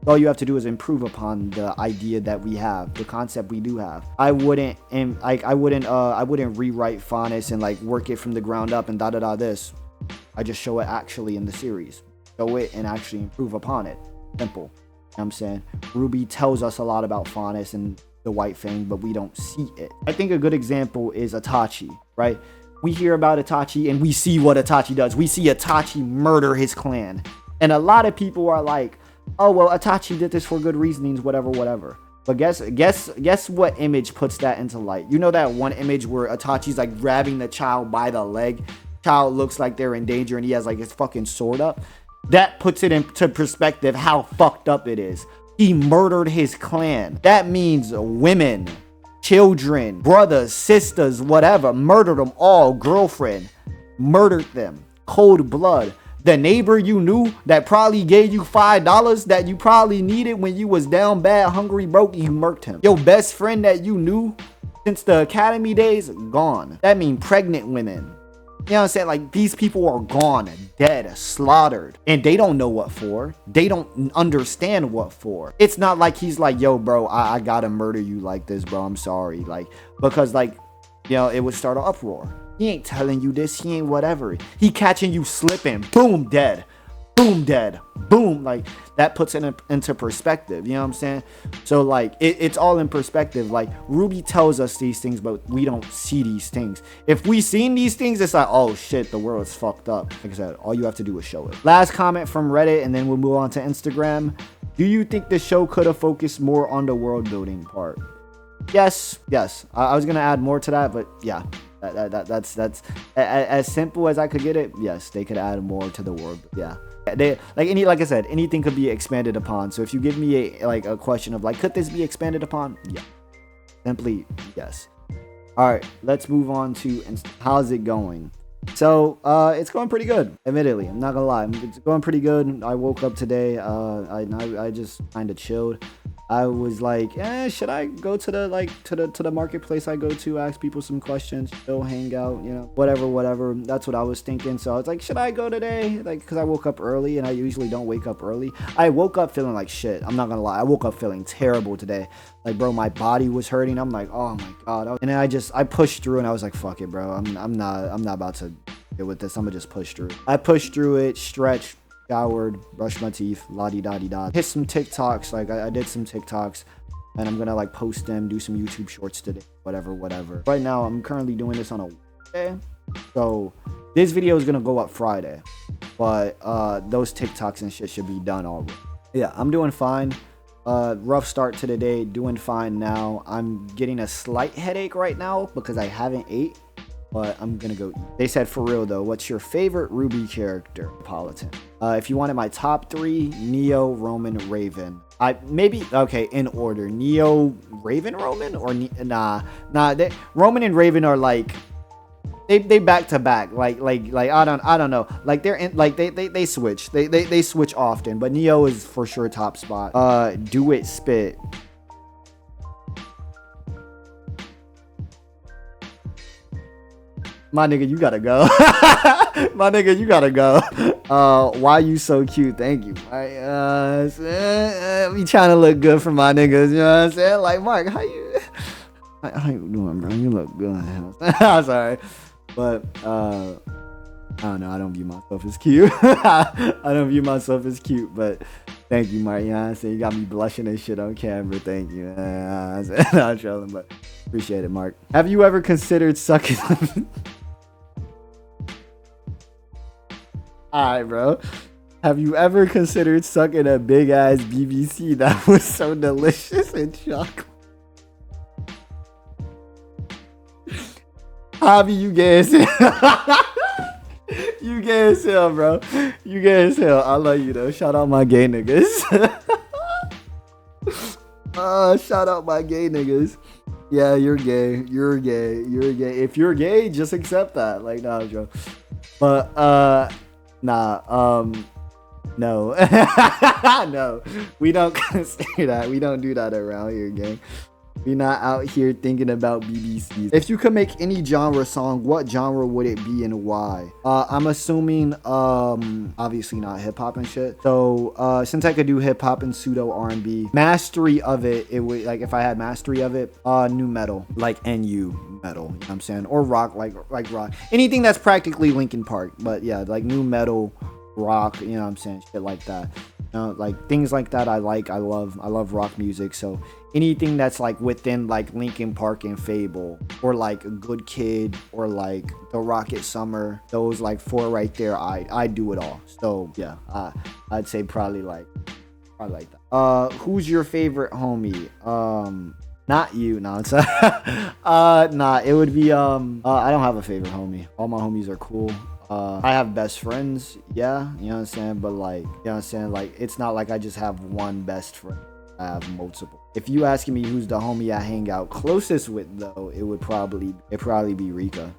All you have to do is improve upon the idea that we have, the concept we do have. I wouldn't rewrite Faunus and like work it from the ground up and this. I just show it actually in the series. Show it and actually improve upon it. Simple. You know what I'm saying? RWBY tells us a lot about Faunus and the White Fang, but we don't see it. I think a good example is Itachi, right? We hear about Itachi and we see what Itachi does. We see Itachi murder his clan. And a lot of people are like, oh, well, Itachi did this for good reasonings, whatever. But guess what image puts that into light? You know that one image where Itachi's like grabbing the child by the leg? Child looks like they're in danger and he has like his fucking sword up. That puts it into perspective how fucked up it is. He murdered his clan. That means women, children, brothers, sisters, whatever. Murdered them all. Girlfriend. Murdered them. Cold blood. The neighbor you knew that probably gave you $5 that you probably needed when you was down bad, hungry, broke, you murked him. Your best friend that you knew since the academy days, gone. That means pregnant women. You know what I'm saying? Like, these people are gone, dead, slaughtered. And they don't know what for. They don't understand what for. It's not like he's like, yo, bro, I gotta murder you like this, bro. I'm sorry. Like, because, like, you know, it would start an uproar. He ain't telling you this. He ain't whatever. He catching you slipping. Boom, dead. Boom, dead. Boom. Like, that puts it into perspective. You know what I'm saying? So, like, it's all in perspective. Like, RWBY tells us these things, but we don't see these things. If we seen these things, it's like, oh, shit, the world's fucked up. Like I said, all you have to do is show it. Last comment from Reddit, and then we'll move on to Instagram. Do you think the show could have focused more on the world building part? Yes. I was going to add more to that, but yeah. That's as simple as I could get it. Yes, they could add more to the world. Yeah, like I said, anything could be expanded upon. So if you give me a question of like, could this be expanded upon? Yeah, simply yes. All right, let's move on to how's it going. So it's going pretty good. Admittedly, I'm not gonna lie, it's going pretty good. I woke up today. I just kind of chilled. I was like, should I go to the marketplace I go to, ask people some questions, chill, hang out, you know, whatever. That's what I was thinking. So I was like, should I go today? Like, because I woke up early and I usually don't wake up early. I woke up feeling like shit. I'm not gonna lie. I woke up feeling terrible today. Like, bro, my body was hurting. I'm like, oh my god. And then I pushed through and I was like, fuck it, bro. I'm not about to deal with this. I'm gonna just push through. I pushed through it, stretched, showered, brushed my teeth, la-di-da-di-da. Hit some TikToks, like I did some TikToks, and I'm gonna like post them, do some YouTube shorts today, whatever. Right now, I'm currently doing this on a Wednesday, so this video is gonna go up Friday, but those TikToks and shit should be done already. Yeah, I'm doing fine. Rough start to the day, doing fine now. I'm getting a slight headache right now because I haven't ate, but I'm gonna go eat. They said, for real though, what's your favorite RWBY character? Neopolitan. If you wanted my top 3, Neo, Roman, Raven. Okay, in order. Neo, Raven, Roman, or Roman and Raven are like they back to back. Like I don't know. Like they're in, like they switch. They switch often, but Neo is for sure top spot. Do it spit. My nigga, you gotta go. My nigga, you gotta go. Why you so cute? Thank you. We trying to look good for my niggas. You know what I'm saying? Like, Mark, how you doing, bro? You look good. I'm sorry, but I don't know. I don't view myself as cute. I don't view myself as cute, but thank you, Mark. You know what I'm saying? You got me blushing and shit on camera. Thank you. I'm trolling, but appreciate it, Mark. Have you ever considered sucking? Alright, bro. Have you ever considered sucking a big ass BBC that was so delicious and chocolate? Javi, you gay as hell. You gay as hell, bro. You gay as hell. I love you though. Shout out my gay niggas. Shout out my gay niggas. Yeah, you're gay. You're gay. You're gay. If you're gay, just accept that. Like, nah, bro. But nah, no. No, we don't consider that. We don't do that around here, gang. We're not out here thinking about BBCs. If you could make any genre song, what genre would it be and why? I'm assuming, obviously not hip hop and shit. So, since I could do hip hop and pseudo R&B, mastery of it would, like, if I had mastery of it, new metal, like NU metal, you know what I'm saying? Or rock, like rock. Anything that's practically Linkin Park, but yeah, like new metal, rock, you know what I'm saying? Shit like that. You know, like things like that I love rock music. So anything that's like within like Linkin Park and Fable, or like a Good Kid, or like The Rocket Summer, those like 4 right there, I do it all. So yeah, I'd say probably like that. Who's your favorite homie? Not you, no. It's nah, it would be I don't have a favorite homie. All my homies are cool. I have best friends, yeah, you know what I'm saying, but like, you know what I'm saying, like, it's not like I just have one best friend. I have multiple. If you asking me who's the homie I hang out closest with though, it'd probably be Rika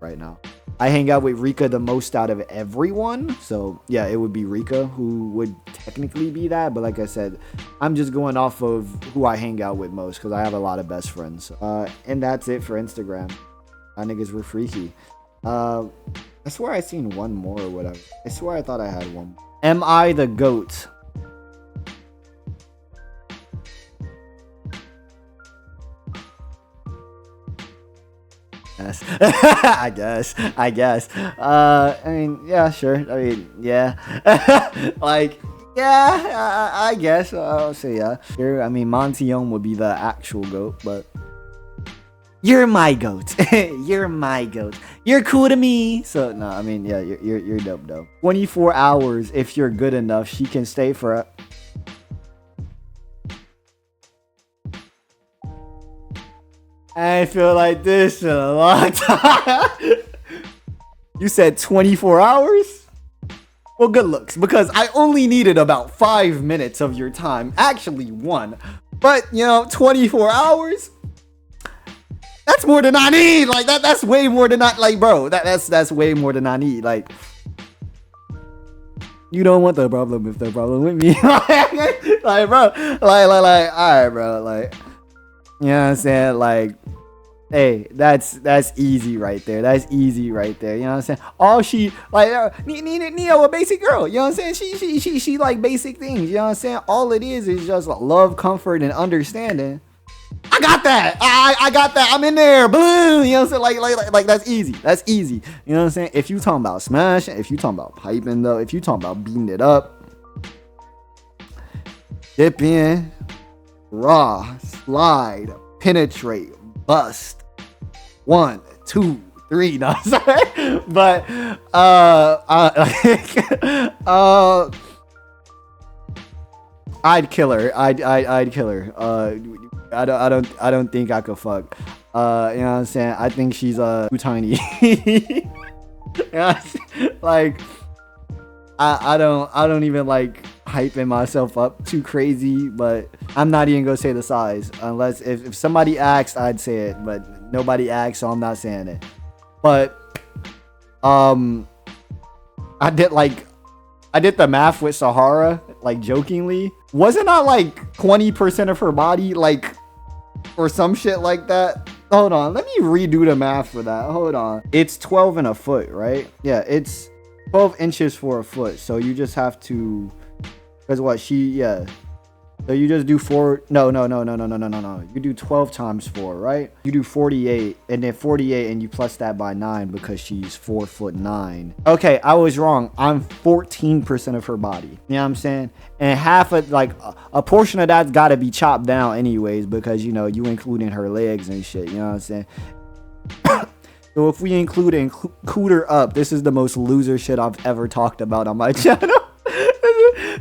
right now. I hang out with Rika the most out of everyone, so yeah, it would be Rika who would technically be that, but like I said, I'm just going off of who I hang out with most because I have a lot of best friends. And that's it for Instagram. My niggas were freaky. I swear I seen one more or whatever. I swear I thought I had one. Am I the GOAT? Yes. I guess. I mean, yeah, sure. I mean, yeah. Like, yeah, I guess. I'll say yeah. Sure. I mean, Montione would be the actual GOAT, but you're my GOAT. You're my GOAT. You're cool to me. So no, I mean, yeah, you're dope though. 24 hours if you're good enough, she can stay for a I feel like this in a long time. You said 24 hours? Well, good looks, because I only needed about 5 minutes of your time. Actually, 1. But, you know, 24 hours? That's more than I need. Like, that's way more than I, like, bro, that's way more than I need. Like, you don't want the problem if the problem with me. Like, bro, like, all right, bro, like, you know what I'm saying? Like, hey, that's easy right there. That's easy right there. You know what I'm saying? All she, like, Neo, a basic girl. You know what I'm saying? She like basic things. You know what I'm saying? All it is just love, comfort, and understanding. I I got that. I got that. I'm in there. Boom. You know what I'm saying? Like that's easy. That's easy. You know what I'm saying? If you talking about smashing, if you talking about piping though, if you talking about beating it up, dip in, raw, slide, penetrate, bust. 1, 2, 3. No, sorry. But I'd kill her. I'd kill her. I don't think I could fuck. You know what I'm saying? I think she's too tiny. Yeah, like I don't even like hyping myself up too crazy, but I'm not even gonna say the size unless if somebody asked, I'd say it, but nobody asked, so I'm not saying it. But I did the math with Sahara, like jokingly. Wasn't I like 20% of her body, like, or some shit like that? Hold on, let me redo the math for that. Hold on. It's 12 and a foot, right? Yeah, it's 12 inches for a foot. So you just have to, because what yeah. So you just do 4. No. You do 12 times 4, right? You do 48, and then 48, and you plus that by 9 because she's 4'9". Okay, I was wrong. I'm 14% of her body. You know what I'm saying? And half of, like, a portion of that's got to be chopped down anyways because, you know, you including her legs and shit. You know what I'm saying? So if we include cooter up, this is the most loser shit I've ever talked about on my channel.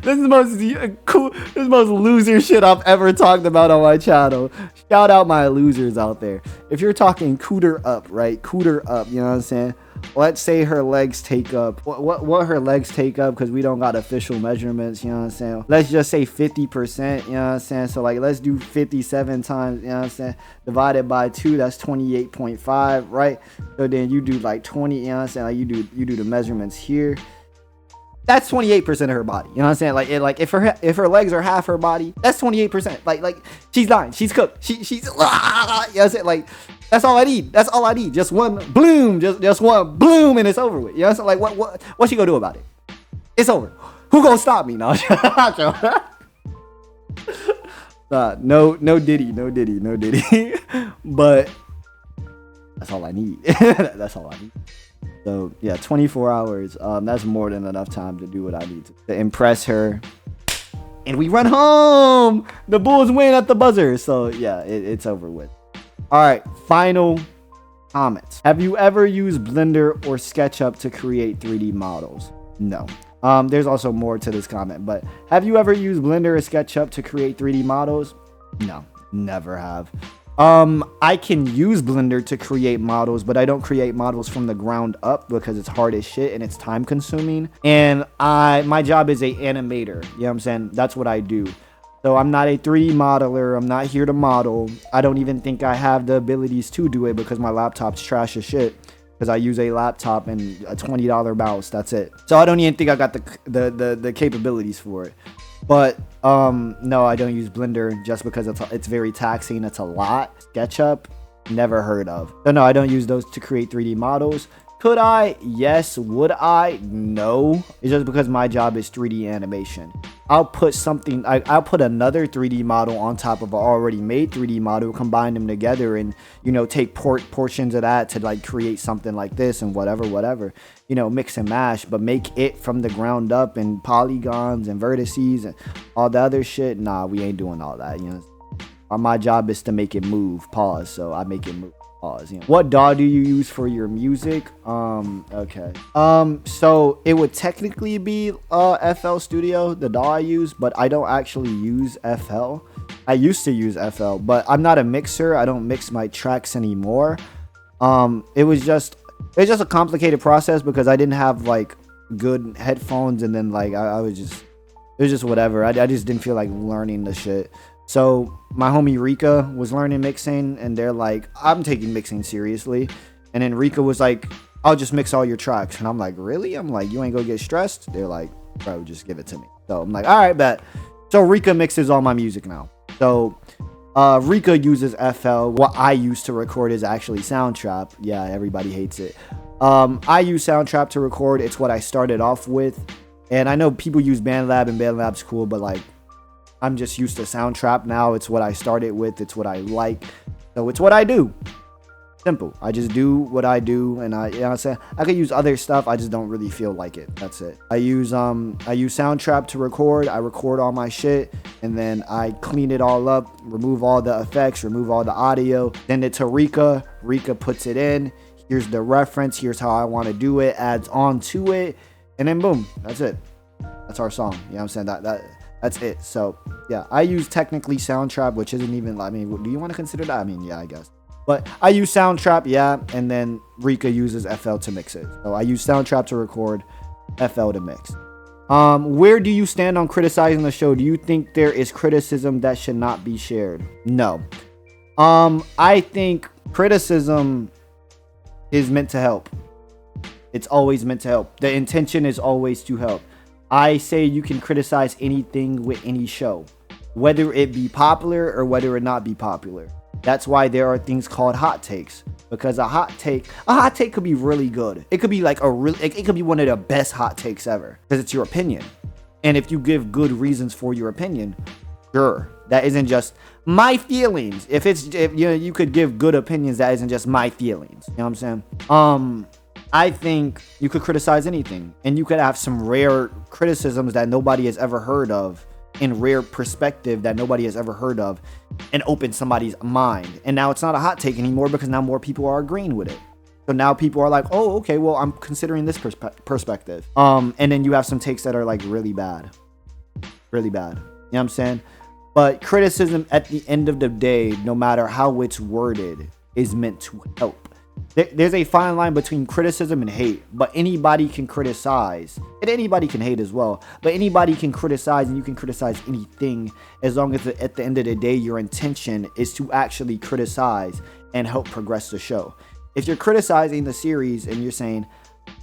This is the most loser shit I've ever talked about on my channel. Shout out my losers out there. If you're talking cooter up, right? Cooter up, you know what I'm saying? Let's say her legs take up what her legs take up, because we don't got official measurements, you know what I'm saying? Let's just say 50%, you know what I'm saying? So like let's do 57 times, you know what I'm saying, divided by 2, that's 28.5, right? So then you do like 20, you know what I'm saying? Like you do the measurements here. That's 28% of her body. You know what I'm saying? Like if her legs are half her body, that's 28%. Like she's dying. She's cooked. She's you know what I'm saying? Like that's all I need. That's all I need. Just one bloom. Just one bloom and it's over with. You know what I'm saying? Like what she gonna do about it? It's over. Who gonna stop me now? No diddy. But that's all I need. That's all I need. So yeah, 24 hours. That's more than enough time to do what I need to impress her. And we run home. The Bulls win at the buzzer. So yeah, it's over with. All right, final comments. Have you ever used Blender or Sketchup to create 3D models? No. There's also more to this comment, but have you ever used Blender or Sketchup to create 3D models? No, never have. I can use Blender to create models, but I don't create models from the ground up because it's hard as shit and it's time consuming. And my job is a animator. You know what I'm saying? That's what I do. So I'm not a 3D modeler. I'm not here to model. I don't even think I have the abilities to do it because my laptop's trash as shit. Because I use a laptop and a $20 mouse. That's it. So I don't even think I got the capabilities for it. But no, I don't use Blender just because it's very taxing. It's a lot. SketchUp, never heard of. So no, I don't use those to create 3D models. Could I? Yes. Would I? No. It's just because my job is 3D animation. I'll put I'll put another 3D model on top of an already made 3D model, combine them together, and, you know, take portions of that to like create something like this and whatever, you know, mix and mash, but make it from the ground up and polygons and vertices and all the other shit. Nah, we ain't doing all that, you know. My job is to make it move. Pause. So I make it move. Pause. You know. What DAW do you use for your music? Okay. So it would technically be FL Studio, the DAW I use, but I don't actually use FL. I used to use FL, but I'm not a mixer. I don't mix my tracks anymore. It's just a complicated process because I didn't have like good headphones, and then like it was just whatever. I just didn't feel like learning the shit. So my homie Rika was learning mixing, and they're like, I'm taking mixing seriously. And then Rika was like, I'll just mix all your tracks. And I'm like, really? I'm like, you ain't gonna get stressed? They're like, bro, just give it to me. So I'm like, all right, bet. So Rika mixes all my music now. So Rika uses FL. What I use to record is actually Soundtrap. Yeah, everybody hates it. I use Soundtrap to record. It's what I started off with. And I know people use BandLab, and BandLab's cool, but like, I'm just used to Soundtrap now. It's what I started with. It's what I like. So it's what I do. Simple. I just do what I do, and you know what I'm saying? I could use other stuff. I just don't really feel like it. That's it. I use Soundtrap to record. I record all my shit, and then I clean it all up, remove all the effects, remove all the audio, send it to Rika. Rika puts it in. Here's the reference. Here's how I want to do it. Adds on to it, and then boom. That's it. That's our song. You know what I'm saying? That's it. So yeah, I use technically Soundtrap, which isn't even. I mean, do you want to consider that? I mean, yeah, I guess. But I use Soundtrap, yeah, and then Rika uses FL to mix it. So I use Soundtrap to record, FL to mix. Where do you stand on criticizing the show? Do you think there is criticism that should not be shared? No. I think criticism is meant to help. It's always meant to help. The intention is always to help. I say you can criticize anything with any show, whether it be popular or whether it not be popular. That's why there are things called hot takes, because a hot take could be really good. It could be like it could be one of the best hot takes ever, because it's your opinion. And if you give good reasons for your opinion, sure, that isn't just my feelings. If you know, you could give good opinions that isn't just my feelings. You know what I'm saying? I think you could criticize anything, and you could have some rare criticisms that nobody has ever heard of, in rare perspective that nobody has ever heard of, and open somebody's mind. And now it's not a hot take anymore, because now more people are agreeing with it. So now people are like, oh, okay, well, I'm considering this perspective. And then you have some takes that are like really bad. Really bad. You know what I'm saying? But criticism at the end of the day, no matter how it's worded, is meant to help. There's a fine line between criticism and hate, but anybody can criticize, and anybody can hate as well, but anybody can criticize, and you can criticize anything, as long as at the end of the day your intention is to actually criticize and help progress the show. If you're criticizing the series and you're saying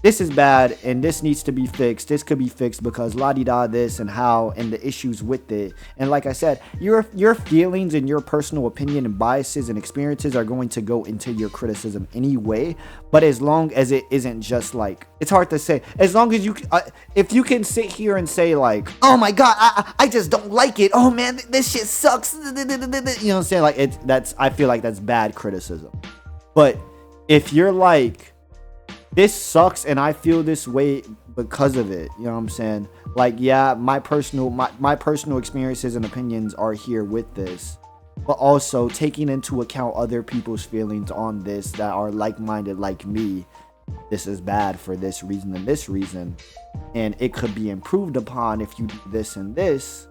this is bad and this needs to be fixed, this could be fixed because la-di-da this and how, and the issues with it, and like I said, your feelings and your personal opinion and biases and experiences are going to go into your criticism anyway. But as long as it isn't just like, it's hard to say, as long as you if you can sit here and say like, oh my god, I just don't like it, oh man, this shit sucks, you know what I'm saying, like I feel like that's bad criticism. But if you're like, this sucks and I feel this way because of it, you know what I'm saying? Like, yeah, my personal experiences and opinions are here with this, but also taking into account other people's feelings on this that are like-minded like me. This is bad for this reason and this reason, and it could be improved upon if you do this and this.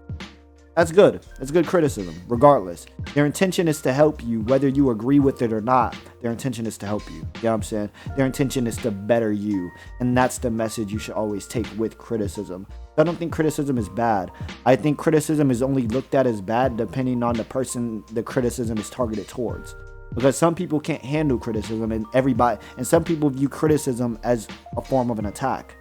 That's good. That's good criticism, regardless. Their intention is to help you, whether you agree with it or not. Their intention is to help you. You know what I'm saying? Their intention is to better you. And that's the message you should always take with criticism. I don't think criticism is bad. I think criticism is only looked at as bad depending on the person the criticism is targeted towards. Because some people can't handle criticism, and some people view criticism as a form of an attack.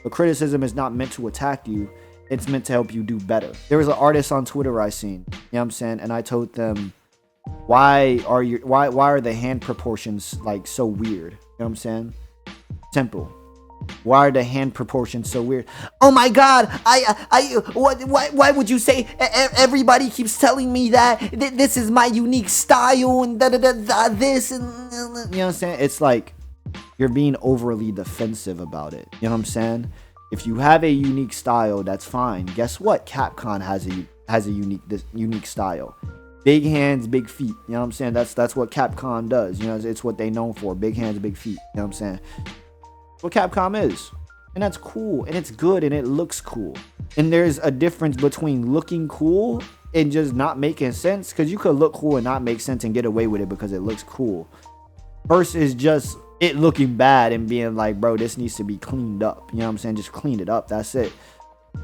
But criticism is not meant to attack you. It's meant to help you do better. There was an artist on Twitter I seen, you know what I'm saying, and I told them, why are the hand proportions like so weird? You know what I'm saying? Simple. Why are the hand proportions so weird? Oh my god, why would you say everybody keeps telling me that this is my unique style and this and, you know what I'm saying? It's like you're being overly defensive about it. You know what I'm saying? If you have a unique style, that's fine. Guess what? Capcom has a unique style. Big hands, big feet. You know what I'm saying? That's what Capcom does. You know, it's what they known for. Big hands, big feet. You know what I'm saying? What Capcom is. And that's cool. And it's good. And it looks cool. And there's a difference between looking cool and just not making sense. Because you could look cool and not make sense and get away with it because it looks cool. Versus just it looking bad and being like, bro, this needs to be cleaned up. You know what I'm saying? Just clean it up. That's it.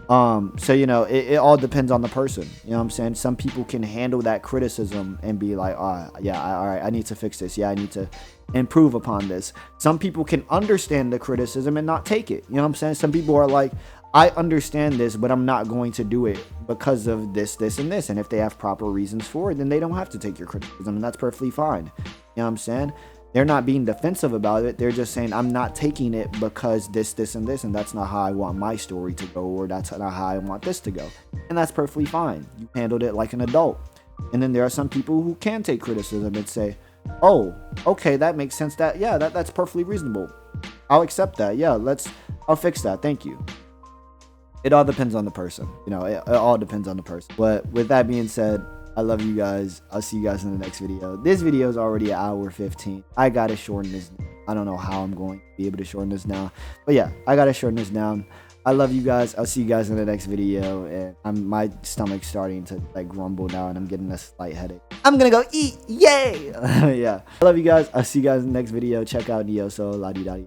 So, you know, it all depends on the person. You know what I'm saying? Some people can handle that criticism and be like, yeah, all right, I need to fix this. Yeah, I need to improve upon this. Some people can understand the criticism and not take it. You know what I'm saying? Some people are like, I understand this, but I'm not going to do it because of this, this, and this. And if they have proper reasons for it, then they don't have to take your criticism, and that's perfectly fine. You know what I'm saying? they're not being defensive about it. They're just saying, I'm not taking it because this, and this, and that's not how I want my story to go, or that's not how I want this to go. And that's perfectly fine. You handled it like an adult. And then there are some people who can take criticism and say, oh, okay, that makes sense. That's perfectly reasonable. I'll accept that. Yeah, I'll fix that. Thank you. It all depends on the person. You know, it all depends on the person. But with that being said, I love you guys. I'll see you guys in the next video. This video is already 1:15. I gotta shorten this. I don't know how I'm going to be able to shorten this down. But yeah, I gotta shorten this down. I love you guys. I'll see you guys in the next video. And my stomach's starting to like grumble now, and I'm getting a slight headache. I'm gonna go eat. Yay! Yeah. I love you guys. I'll see you guys in the next video. Check out Neo So La-di-da-di.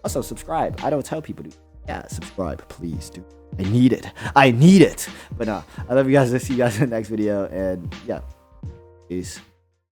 Also, subscribe. I don't tell people to. Yeah, subscribe, please, dude. I need it. But nah, I love you guys. I'll see you guys in the next video. And yeah, peace.